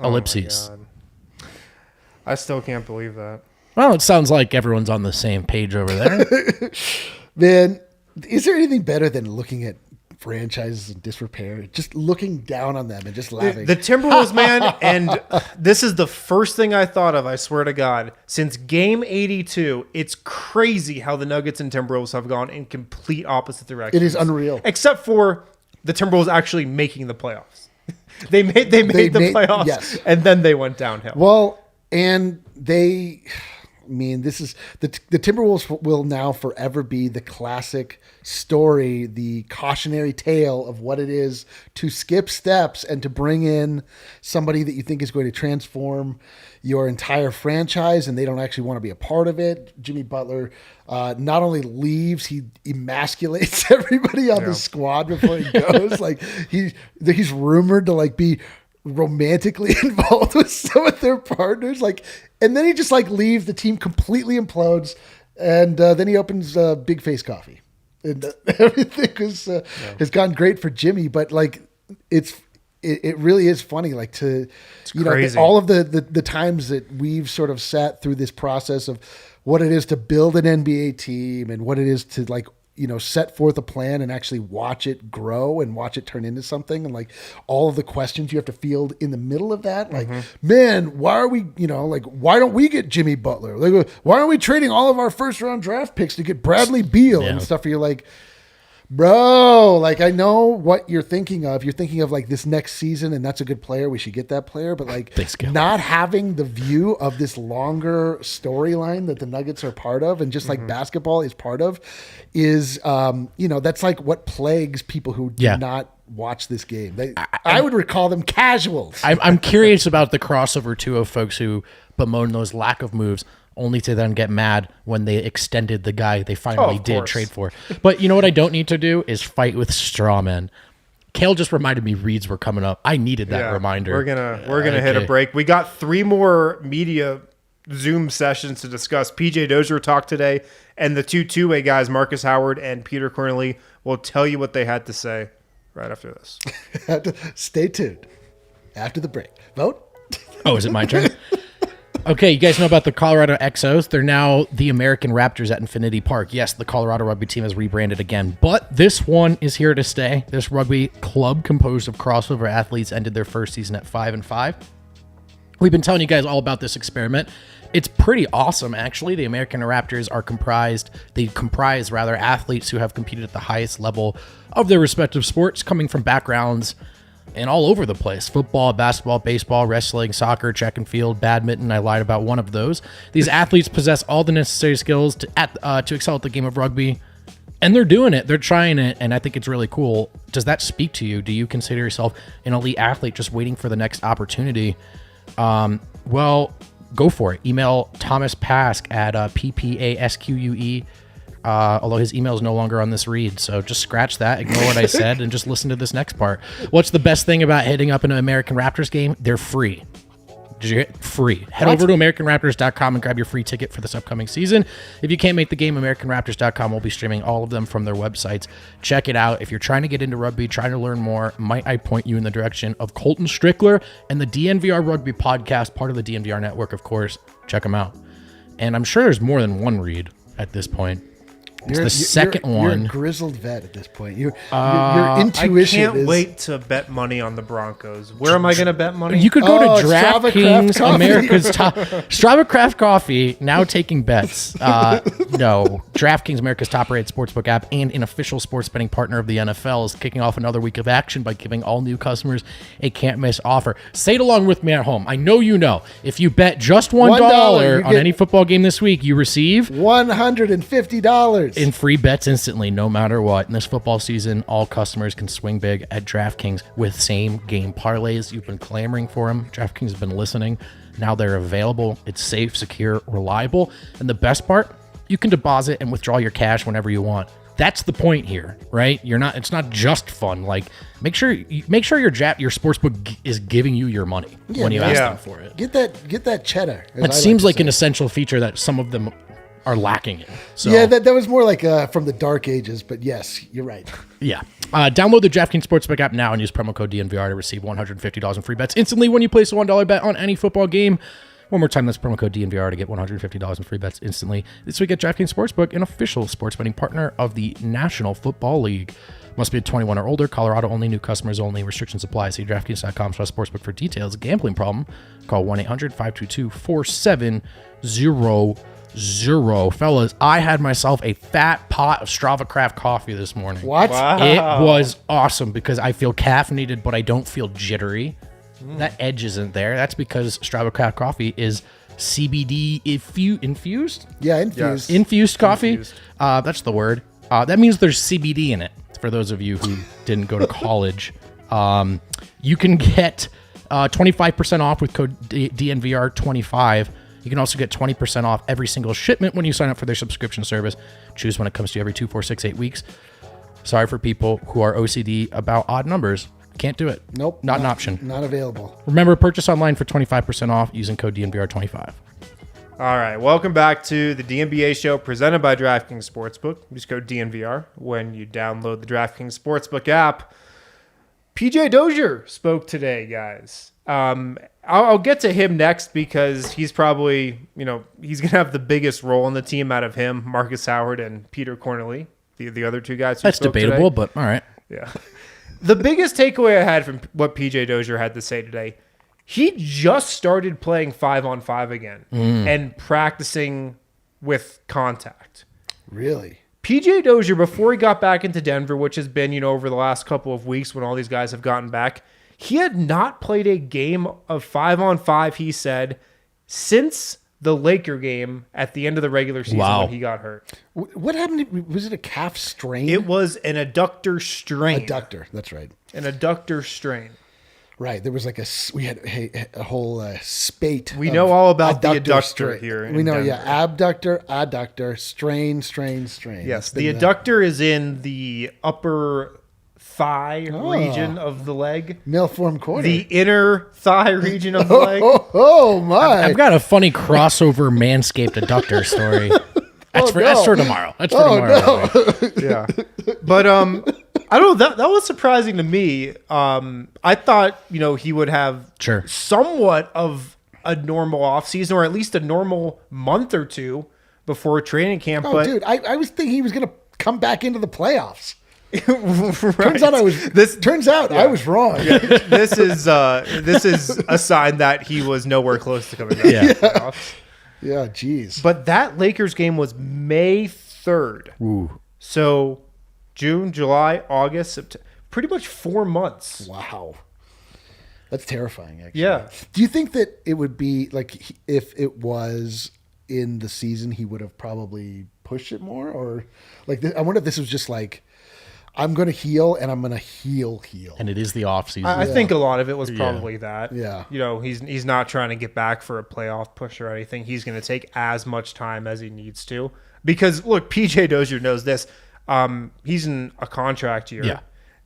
Ellipses. Oh, I still can't believe that. Well, it sounds like everyone's on the same page over there. Man, is there anything better than looking at franchises in disrepair, just looking down on them and just laughing. The Timberwolves, man, and this is the first thing I thought of, I swear to God, since game 82. It's crazy how the Nuggets and Timberwolves have gone in complete opposite directions. It is unreal. Except for the Timberwolves actually making the playoffs. They made the playoffs, yes. And then they went downhill. Well, and this is the Timberwolves will now forever be the classic story, the cautionary tale of what it is to skip steps and to bring in somebody that you think is going to transform your entire franchise, and they don't actually want to be a part of it. Jimmy Butler not only leaves, he emasculates everybody on the squad before he goes. Like he's rumored to be romantically involved with some of their partners, and then he just leaves. The team completely implodes, and then he opens Big Face Coffee, and everything has gone great for Jimmy. But it really is funny, to crazy. All of the times that we've sort of sat through this process of what it is to build an NBA team and what it is to set forth a plan and actually watch it grow and watch it turn into something, and all of the questions you have to field in the middle of that. Man, why are we, why don't we get Jimmy Butler? Why aren't we trading all of our first round draft picks to get Bradley Beal and stuff? You're like, bro, I know what you're thinking of. You're thinking of this next season, and that's a good player. We should get that player. But not having the view of this longer storyline that the Nuggets are part of, and just basketball is part of, is that's what plagues people who do not watch this game. I would recall them casuals. I'm curious about the crossover too of folks who bemoan those lack of moves, only to then get mad when they extended the guy they finally did trade for. But you know what I don't need to do is fight with straw men. Kale just reminded me reads were coming up. I needed that reminder. We're gonna hit a break. We got 3 more media Zoom sessions to discuss. PJ Dozier talked today, and the two-way guys, Marcus Howard and Peter Cornely, will tell you what they had to say right after this. Stay tuned. After the break. Vote? Oh, is it my turn? Okay, you guys know about the Colorado XOs. They're now the American Raptors at Infinity Park. Yes, the Colorado rugby team has rebranded again, but this one is here to stay. This rugby club composed of crossover athletes ended their first season at 5-5. We've been telling you guys all about this experiment. It's pretty awesome, actually. The American Raptors comprise athletes who have competed at the highest level of their respective sports, coming from backgrounds and all over the place. Football, basketball, baseball, wrestling, soccer, track and field, badminton. I lied about one of those. These athletes possess all the necessary skills to excel at the game of rugby, and they're doing it. They're trying it, and I think it's really cool. Does that speak to you? Do you consider yourself an elite athlete just waiting for the next opportunity? Well, go for it. Email Thomas Pask at PPASQUE. Although his email is no longer on this read, so just scratch that, ignore what I said, and just listen to this next part. What's the best thing about hitting up an American Raptors game? They're free. Did you hear it? Free. Head over to AmericanRaptors.com and grab your free ticket for this upcoming season. If you can't make the game, AmericanRaptors.com will be streaming all of them from their websites. Check it out. If you're trying to get into rugby, trying to learn more, might I point you in the direction of Colton Strickler and the DNVR Rugby Podcast, part of the DNVR network, of course. Check them out. And I'm sure there's more than one read at this point. It's the second one. You're a grizzled vet at this point. Your intuition I can't wait to bet money on the Broncos. Where am I going to bet money? You could go to Strava DraftKings, Craft Coffee. America's top Strava Craft Coffee, now taking bets. No, DraftKings, America's top-rated sportsbook app and an official sports betting partner of the NFL, is kicking off another week of action by giving all new customers a can't-miss offer. Say it along with me at home. I know you know. If you bet just $1 on any football game this week, you receive $150 in free bets instantly, no matter what. In this football season, all customers can swing big at DraftKings with same-game parlays. You've been clamoring for them. DraftKings has been listening. Now they're available. It's safe, secure, reliable. And the best part, you can deposit and withdraw your cash whenever you want. That's the point here, right? It's not just fun. Make sure your sportsbook is giving you your money when you ask them for it. Get that cheddar. It seems like an essential feature that some of them are lacking in. So, yeah, that was more like from the dark ages, but yes, you're right. Yeah. Download the DraftKings Sportsbook app now and use promo code DNVR to receive $150 in free bets instantly when you place a $1 bet on any football game. One more time, that's promo code DNVR to get $150 in free bets instantly. This week at DraftKings Sportsbook, an official sports betting partner of the National Football League. Must be 21 or older. Colorado only. New customers only. Restrictions apply. See DraftKings.com/sportsbook for details. Gambling problem? Call 1-800-522-4700. Fellas, I had myself a fat pot of Strava Craft coffee this morning. What? Wow. It was awesome because I feel caffeinated, but I don't feel jittery. That edge isn't there. That's because Strava Craft coffee is CBD infused. Yeah, infused. Infused coffee. Infused. That's the word. That means there's CBD in it. For those of you who didn't go to college, you can get 25% off with code DNVR25. You can also get 20% off every single shipment when you sign up for their subscription service. Choose when it comes to you every 2, 4, 6, 8 weeks. Sorry for people who are OCD about odd numbers. Can't do it. Nope. Not an option. Not available. Remember, purchase online for 25% off using code DNVR25. All right, welcome back to the DNBA show presented by DraftKings Sportsbook. Use code DNVR when you download the DraftKings Sportsbook app. PJ Dozier spoke today, guys. I'll get to him next because he's probably, he's going to have the biggest role in the team out of him, Marcus Howard and Peter Cornely, the other two guys who That's spoke debatable, today. but all right. Yeah. The biggest takeaway I had from what PJ Dozier had to say today, he just started playing 5-on-5 again and practicing with contact. Really? PJ Dozier, before he got back into Denver, which has been, over the last couple of weeks when all these guys have gotten back, he had not played a game of 5-on-5, he said, since the Laker game at the end of the regular season when he got hurt. What happened? Was it a calf strain? It was an adductor strain. Adductor. That's right. An adductor strain. Right. There was we had a whole spate. We know all about the adductor strain. here. We know, Denver. yeah. Abductor, adductor, strain. Yes, the adductor is in the upper thigh Oh. region of the leg. Malformed quarter. The inner thigh region of the leg. Oh my! I've got a funny crossover Manscaped adductor story. That's for tomorrow. That's for tomorrow. Yeah. But I don't know, that was surprising to me. I thought, he would have somewhat of a normal offseason or at least a normal month or two before training camp. Oh, but dude, I was thinking he was going to come back into the playoffs. Right. Turns out I was wrong. Yeah, this is a sign that he was nowhere close to coming back. Yeah. Yeah, geez. But that Lakers game was May 3rd. Ooh. So June, July, August, September, pretty much 4 months. Wow. That's terrifying, actually. Yeah. Do you think that it would be like if it was in the season, he would have probably pushed it more? Or like, I wonder if this was just like, I'm going to heal and I'm going to heal. And it is the off season. I think a lot of it was probably that. Yeah. He's not trying to get back for a playoff push or anything. He's going to take as much time as he needs to. Because, look, PJ Dozier knows this. He's in a contract year. Yeah.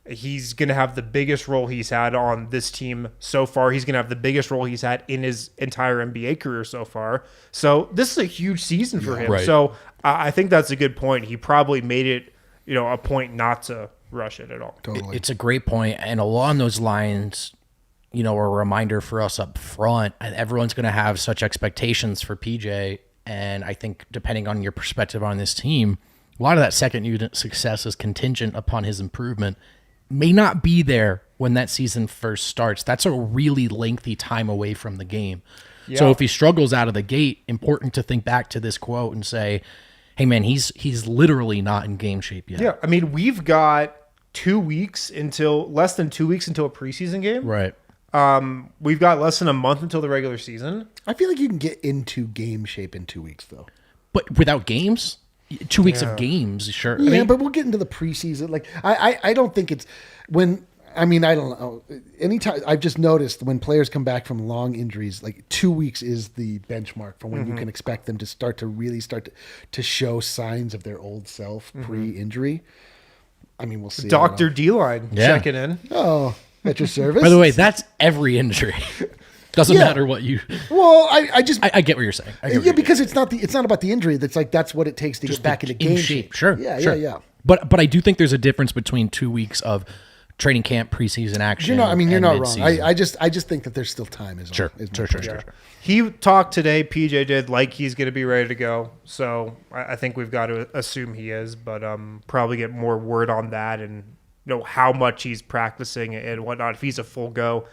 He's going to have the biggest role he's had on this team so far. He's going to have the biggest role he's had in his entire NBA career so far. So this is a huge season for him. Right. So I think that's a good point. He probably made it, a point not to rush it at all. Totally. It's a great point. And along those lines, a reminder for us up front, and everyone's going to have such expectations for PJ. And I think depending on your perspective on this team, a lot of that second unit success is contingent upon his improvement. May not be there when that season first starts. That's a really lengthy time away from the game. Yeah. So if he struggles out of the gate, important to think back to this quote and say, hey man, he's literally not in game shape yet. Yeah, I mean, we've got less than 2 weeks until a preseason game. Right. We've got less than a month until the regular season. I feel like you can get into game shape in 2 weeks, though. But without games? 2 weeks of games, sure. Yeah, but we'll get into the preseason. Like, I don't think it's when. I mean, I don't know. Anytime I've just noticed when players come back from long injuries, like 2 weeks is the benchmark for when you can expect them to start to show signs of their old self pre-injury. I mean, we'll see. Dr. D-Line checking in. Oh, at your service. By the way, that's every injury. Doesn't matter what you. Well, I just I get what you're saying. because it's not about the injury. That's what it takes to get back into game shape. Sure. Yeah. But I do think there's a difference between 2 weeks of training camp, preseason action. You're not wrong. mid-season. I just think that there's still time. Sure. He talked today, PJ did, like he's going to be ready to go. So I think we've got to assume he is, but probably get more word on that in how much he's practicing and whatnot, if he's a full go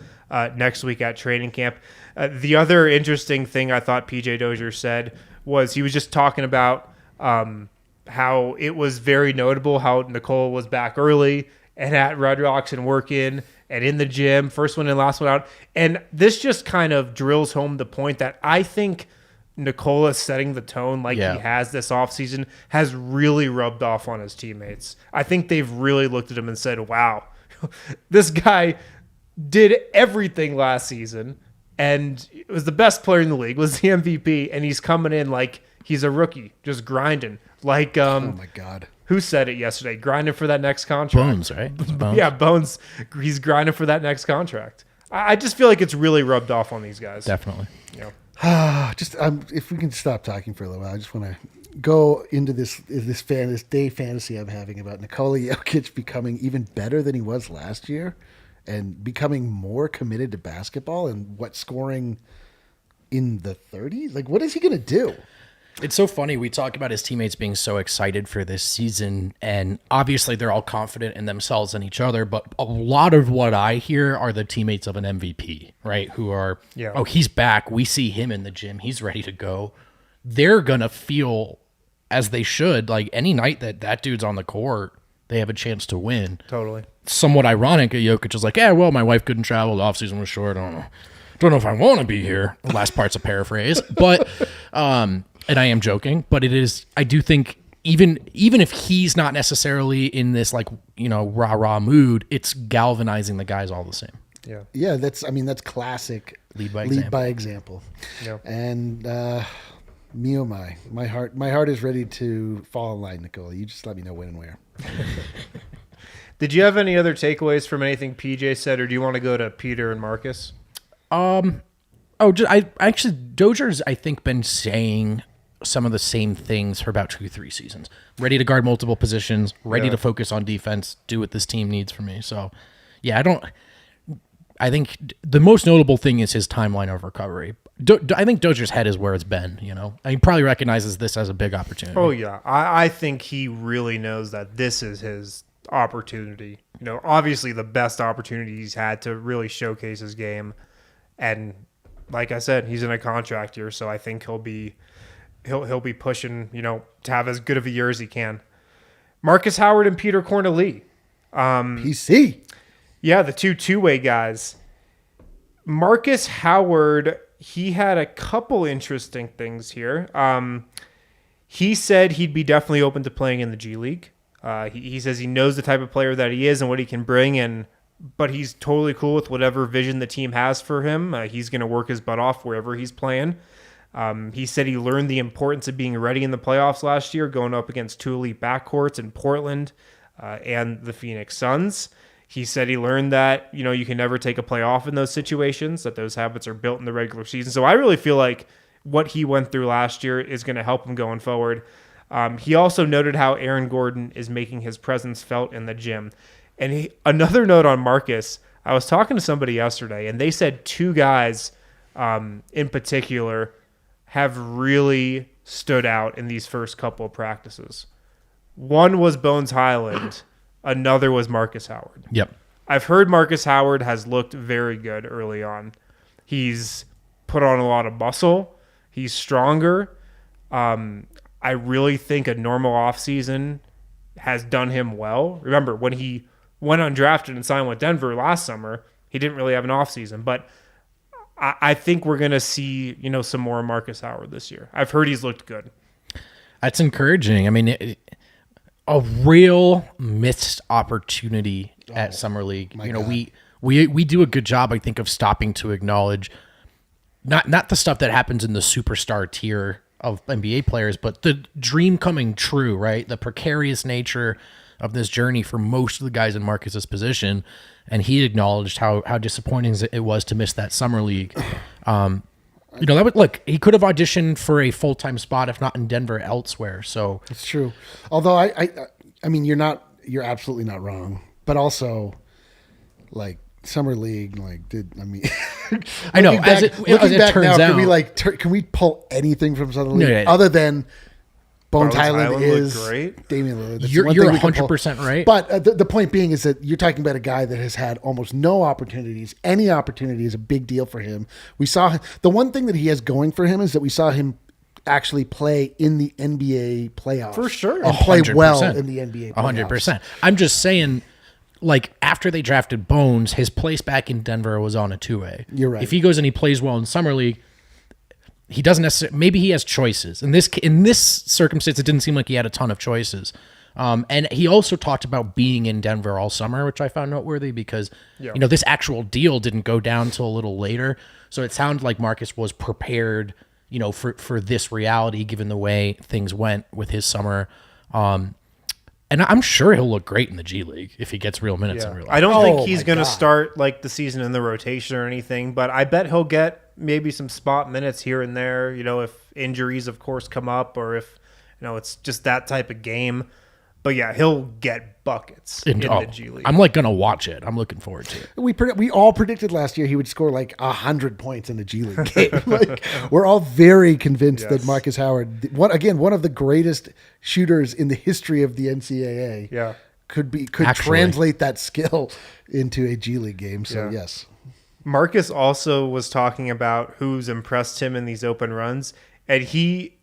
next week at training camp. The other interesting thing I thought PJ Dozier said was he was just talking about how it was very notable how Nikola was back early and at Red Rocks and working and in the gym, first one in, last one out. And this just kind of drills home the point that I think Nikola setting the tone like he has this offseason has really rubbed off on his teammates. I think they've really looked at him and said, wow, this guy did everything last season and was the best player in the league, was the MVP, and he's coming in like he's a rookie, just grinding. Like, oh my God. Who said it yesterday? Grinding for that next contract. Bones, right? It's Bones. Yeah, Bones. He's grinding for that next contract. I just feel like it's really rubbed off on these guys. Definitely. Just if we can stop talking for a little while, I just want to go into this day fantasy I'm having about Nikola Jokic becoming even better than he was last year and becoming more committed to basketball and scoring in the 30s. Like, what is he going to do? It's so funny. We talk about his teammates being so excited for this season, and obviously they're all confident in themselves and each other, but a lot of what I hear are the teammates of an MVP, right? Who are, oh, he's back. We see him in the gym. He's ready to go. They're going to feel, as they should, like any night that dude's on the court, they have a chance to win. Totally. Somewhat ironic, Jokic is like, yeah, well, my wife couldn't travel. The offseason was short. I don't know if I want to be here. The last part's a paraphrase. But, and I am joking, but it is, I do think even if he's not necessarily in this rah-rah mood, it's galvanizing the guys all the same. Yeah. Yeah, that's classic Lead by example. Yeah. And me oh my heart is ready to fall in line, Nikola. You just let me know when and where. Did you have any other takeaways from anything PJ said, or do you want to go to Peter and Marcus? Dozier's, I think, been saying some of the same things for about 2-3 seasons. Ready to guard multiple positions, ready to focus on defense, do what this team needs from me. So, yeah, I think the most notable thing is his timeline of recovery. I think Dozier's head is where it's been, He probably recognizes this as a big opportunity. Oh, yeah. I think he really knows that this is his opportunity. Obviously the best opportunity he's had to really showcase his game. And like I said, he's in a contract year, so I think he'll be pushing, to have as good of a year as he can. Marcus Howard and Peter Corneli. PC. Yeah, the two-way guys. Marcus Howard, he had a couple interesting things here. He said he'd be definitely open to playing in the G League. He says he knows the type of player that he is and what he can bring, but he's totally cool with whatever vision the team has for him. He's going to work his butt off wherever he's playing. He said he learned the importance of being ready in the playoffs last year, going up against two elite backcourts in Portland and the Phoenix Suns. He said he learned that, you can never take a play off in those situations, that those habits are built in the regular season. So I really feel like what he went through last year is going to help him going forward. He also noted how Aaron Gordon is making his presence felt in the gym. And another note on Marcus, I was talking to somebody yesterday, and they said two guys in particular have really stood out in these first couple of practices. One was Bones Highland. Another was Marcus Howard. Yep. I've heard Marcus Howard has looked very good early on. He's put on a lot of muscle. He's stronger. I really think a normal offseason has done him well. Remember, when he went undrafted and signed with Denver last summer, he didn't really have an offseason. But I think we're going to see, some more Marcus Howard this year. I've heard he's looked good. That's encouraging. I mean, a real missed opportunity at Summer League. We do a good job, I think, of stopping to acknowledge not the stuff that happens in the superstar tier of NBA players, but the dream coming true, right? The precarious nature of this journey for most of the guys in Marcus's position. And he acknowledged how disappointing it was to miss that Summer League. He could have auditioned for a full-time spot, if not in Denver, elsewhere. So it's true. Although I mean, you're absolutely not wrong, but also Summer League, I know. Looking back turns now, out, can we pull anything from Summer League other than Bones Highland looked is great. Damian Lillard. That's You're one thing we can 100% pull. right. But the point being is that you're talking about a guy that has had almost no opportunities. Any opportunity is a big deal for him. We saw the one thing that he has going for him is that we saw him actually play in the NBA playoffs. For sure. And play well 100%. in the NBA playoffs. 100%. I'm just saying, like, after they drafted Bones, his place back in Denver was on a two-way. You're right. If he goes and he plays well in Summer League, he doesn't necessarily, maybe he has choices. In this circumstance, it didn't seem like he had a ton of choices. And he also talked about being in Denver all summer, which I found noteworthy because, this actual deal didn't go down till a little later. So it sounded like Marcus was prepared, for this reality, given the way things went with his summer. And I'm sure he'll look great in the G League if he gets real minutes in real life. I don't think Oh, he's my going to God. start like the season in the rotation or anything, but I bet he'll get maybe some spot minutes here and there, if injuries, of course, come up or if, it's just that type of game. But yeah, he'll get buckets in the G League. I'm like going to watch it. I'm looking forward to it. We all predicted last year he would score like 100 points in the G League game. Like, we're all very convinced that Marcus Howard, one of the greatest shooters in the history of the NCAA, could translate that skill into a G League game. So yes, Marcus also was talking about who's impressed him in these open runs, and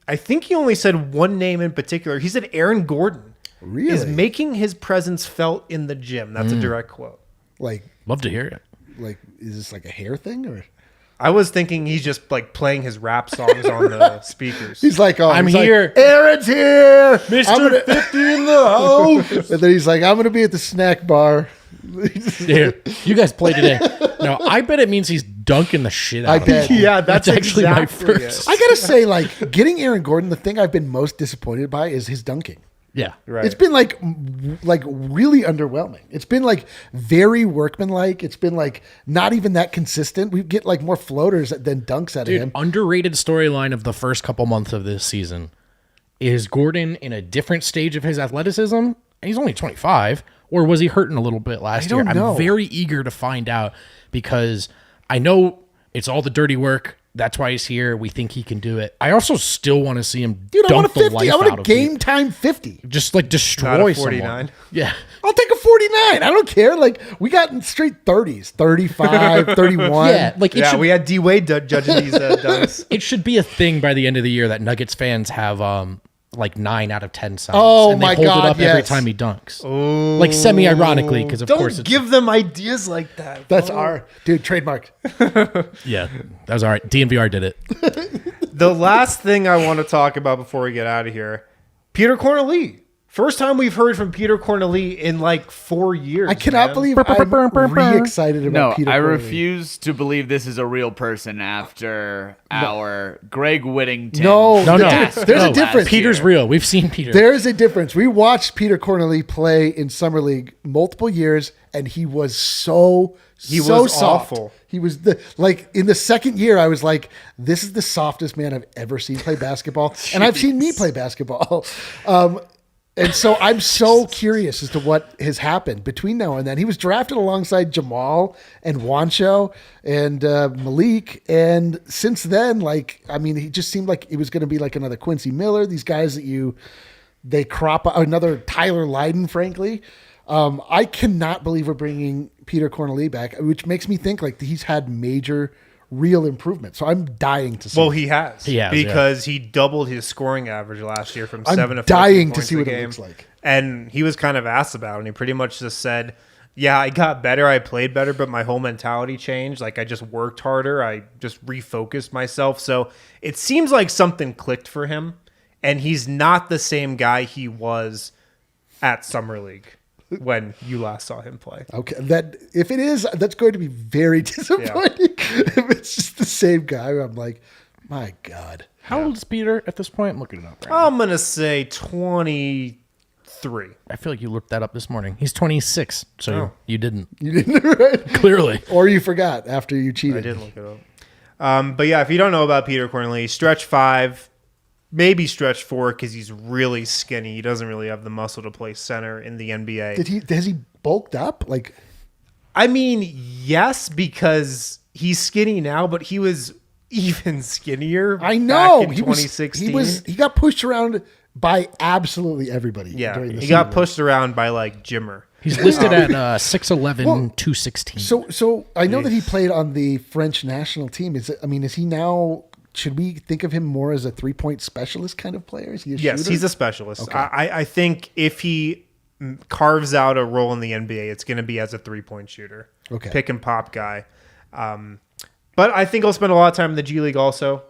I think he only said one name in particular. He said Aaron Gordon. Really? Is making his presence felt in the gym. That's a direct quote. like Love to hear it. is this like a hair thing or? I was thinking he's just like playing his rap songs on the speakers. He's like, I'm he's here. Like, Aaron's here. Mr. 50 in the house. And then he's like, I'm going to be at the snack bar. Here, you guys play today. No, I bet it means he's dunking the shit out I of bet. people. Yeah, that's actually my exactly first. I got to say, like, getting Aaron Gordon, the thing I've been most disappointed by is his dunking. Yeah. Right. It's been like really underwhelming. It's been like very workmanlike. It's been like not even that consistent. We get like more floaters than dunks out of him. Underrated storyline of the first couple months of this season is Gordon in a different stage of his athleticism. And he's only 25, or was he hurting a little bit last year? don't know. I'm very eager to find out because I know it's all the dirty work. That's why he's here. We think he can do it. I also still want to see him Dude, I want dunk a the 50. life I want out a of game people. time 50. Just like Not destroy a someone. 49. Yeah. I'll take a 49. I don't care. Like, we got straight 30s, 35, 31. Yeah. Like it should, We had D Wade judging these dunks. it should be a thing by the end of the year that Nuggets fans have like 9 out of 10 signs. Oh, and they my hold God, it up every yes. time he dunks. Like semi-ironically, because of course Don't it's give them ideas like that. That's our dude trademark. yeah, that was all right. DNVR did it. The last thing I want to talk about before we get out of here, Peter Corneli. First time we've heard from Peter Corneli in like 4 years. I cannot man. believe I'm really excited about No, Peter. I Corneli. refuse to believe this is a real person after our Greg Whittington. No, No, disaster there's a last difference. Peter's year. real. We've seen Peter. There is a difference. We watched Peter Corneli play in Summer League multiple years, and he was so was soft. awful. He was in the second year, I was like, this is the softest man I've ever seen play basketball. And I've seen me play basketball. And so I'm so curious as to what has happened between now and then. He was drafted alongside Jamal and Juancho and Malik. And since then, he just seemed like it was going to be like another Quincy Miller. These guys that they crop out, another Tyler Lydon, frankly. I cannot believe we're bringing Peter Corneli back, which makes me think like he's had major real improvement. So I'm dying to see. Well, he has. He has, because he doubled his scoring average last year from I'm 7 to 14 dying to points see a what it game. looks like. And he was kind of asked about it, and he pretty much just said, yeah, I got better, I played better, but my whole mentality changed. Like, I just worked harder. I just refocused myself. So it seems like something clicked for him, and he's not the same guy he was at Summer League when you last saw him play. Okay, if it is, that's going to be very disappointing. If it's just the same guy, I'm like, my God. How old is Peter at this point? I'm looking it up right now. I'm going to say 23. I feel like you looked that up this morning. He's 26, so you didn't. You didn't, right? Clearly. Or you forgot after you cheated. I did look it up. But yeah, if you don't know about Peter Corneli, stretch 5, maybe stretch 4 because he's really skinny. He doesn't really have the muscle to play center in the NBA. Has he bulked up? Like, I mean, yes, because he's skinny now, but he was even skinnier. I know back in 2016. he got pushed around by absolutely everybody. Yeah, during the he season. got pushed around by like Jimmer. He's listed at 6'11", 216. So I know that he played on the French national team. Is he now? Should we think of him more as a 3-point specialist kind of player? Is he a Yes, shooter? he's a specialist. Okay. I think if he carves out a role in the NBA, it's going to be as a 3-point shooter. Okay. Pick and pop guy. But I think he'll spend a lot of time in the G League also.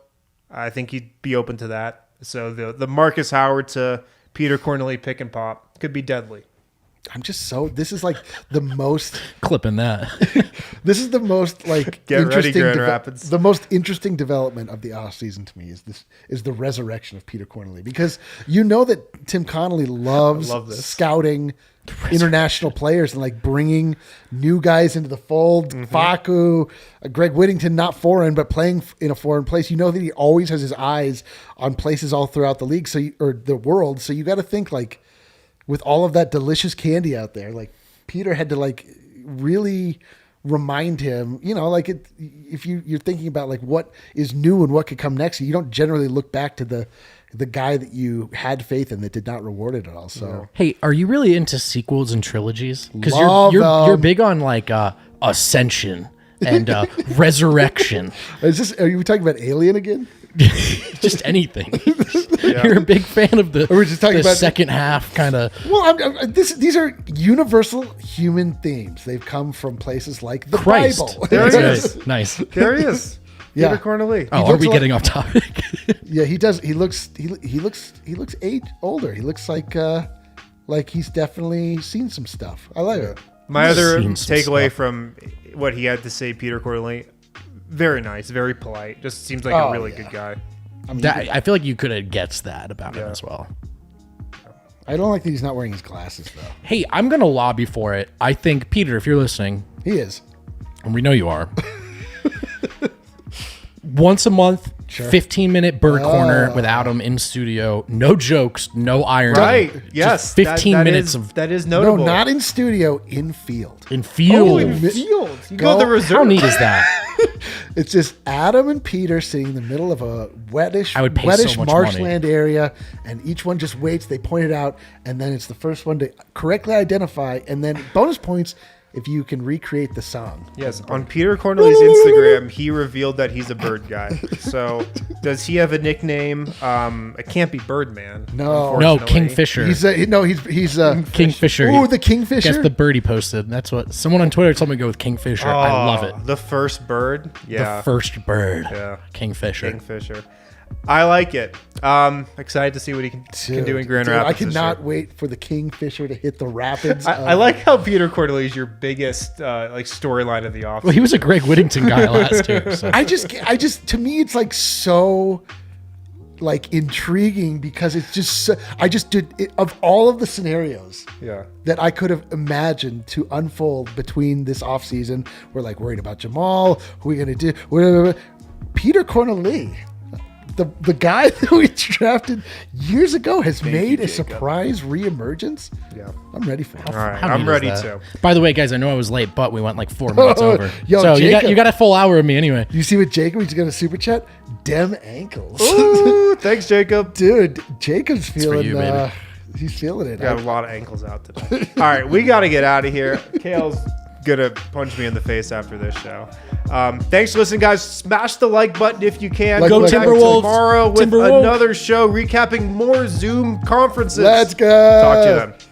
I think he'd be open to that. So the Marcus Howard to Peter Corneli pick and pop could be deadly. This is like the most Clipping that. this is the most like Get ready, interesting Grand Rapids. the most interesting development of the offseason to me is the resurrection of Peter Corneli, because you know that Tim Connolly loves love this. scouting international players and like bringing new guys into the fold. Facu, Greg Whittington, not foreign but playing in a foreign place. You know that he always has his eyes on places all throughout the league, or the world. So you got to think like, with all of that delicious candy out there, like Peter had to like really remind him, like if you're thinking about like what is new and what could come next, you don't generally look back to the guy that you had faith in that did not reward it at all. So Hey, are you really into sequels and trilogies? Because Love you're them. big on like Ascension and Resurrection. are you talking about Alien again? Just anything. You're a big fan of the, we just talking the about- second half kind of. Well, these are universal human themes. They've come from places like the Christ. Bible. There he That's is. right. Nice. There he is. Yeah. Peter Corneli. Oh, are looks we like- getting off topic? Yeah, he does. He looks older. He looks like he's definitely seen some stuff. I like it. My other Seen some takeaway stuff. from what he had to say, Peter Corneli, very nice, very polite. Just seems like Oh, a really yeah. good guy. I mean, I feel like you could have guessed that about him as well. I don't like that he's not wearing his glasses though. Hey, I'm going to lobby for it. I think, Peter, if you're listening, He is. and we know you are, once a month, 15-minute bird corner without him in studio. No jokes, no irony. Right. Just Yes. 15 that minutes is, of that is No, notable. not in studio, in field. in field. Oh, in field. You go to the reserve. How neat is that? It's just Adam and Peter sitting in the middle of a wettish I would pay so much marshland area, and each one just waits. They point it out, and then it's the first one to correctly identify, and then bonus points if you can recreate the song. Yes, on Peter Corneli's Instagram, he revealed that he's a bird guy. So, does he have a nickname? It can't be Birdman. No. No, unfortunately. Kingfisher. He's Kingfisher. Ooh, the Kingfisher. Guess the birdie posted. That's what someone on Twitter told me to go with Kingfisher. I love it. The first bird. Yeah. The first bird. Yeah. Kingfisher. Kingfisher. I like it. Excited to see what he can do in Grand Rapids. I this cannot year. wait for the Kingfisher to hit the rapids. I like how Peter Corneli is your biggest storyline of the offseason. Well, he was a Greg Whittington guy last year. So. I just to me it's like so like intriguing because it's just so, I just did it, of all of the scenarios Yeah. that I could have imagined to unfold between this offseason. We're like worried about Jamal, who are we gonna do? Peter Corneli, the guy that we drafted years ago, has made a Jacob. surprise reemergence. Yeah. I'm ready for it. All right. How I'm neat is ready that? to. By the way, guys, I know I was late, but we went like 4 minutes over. Yo, so Jacob. you got a full hour of me anyway. You see what Jacob? He's got a super chat. Dem ankles. Ooh, thanks, Jacob. Dude, Jacob's feeling you, baby. he's feeling it. Got a lot of ankles out today. All right, we got to get out of here. Kale's gonna punch me in the face after this show. Thanks for listening, guys. Smash the like button if you can. Go We'll be back Timberwolves. tomorrow with Timberwolves. another show recapping more Zoom conferences. Let's go. Talk to you then.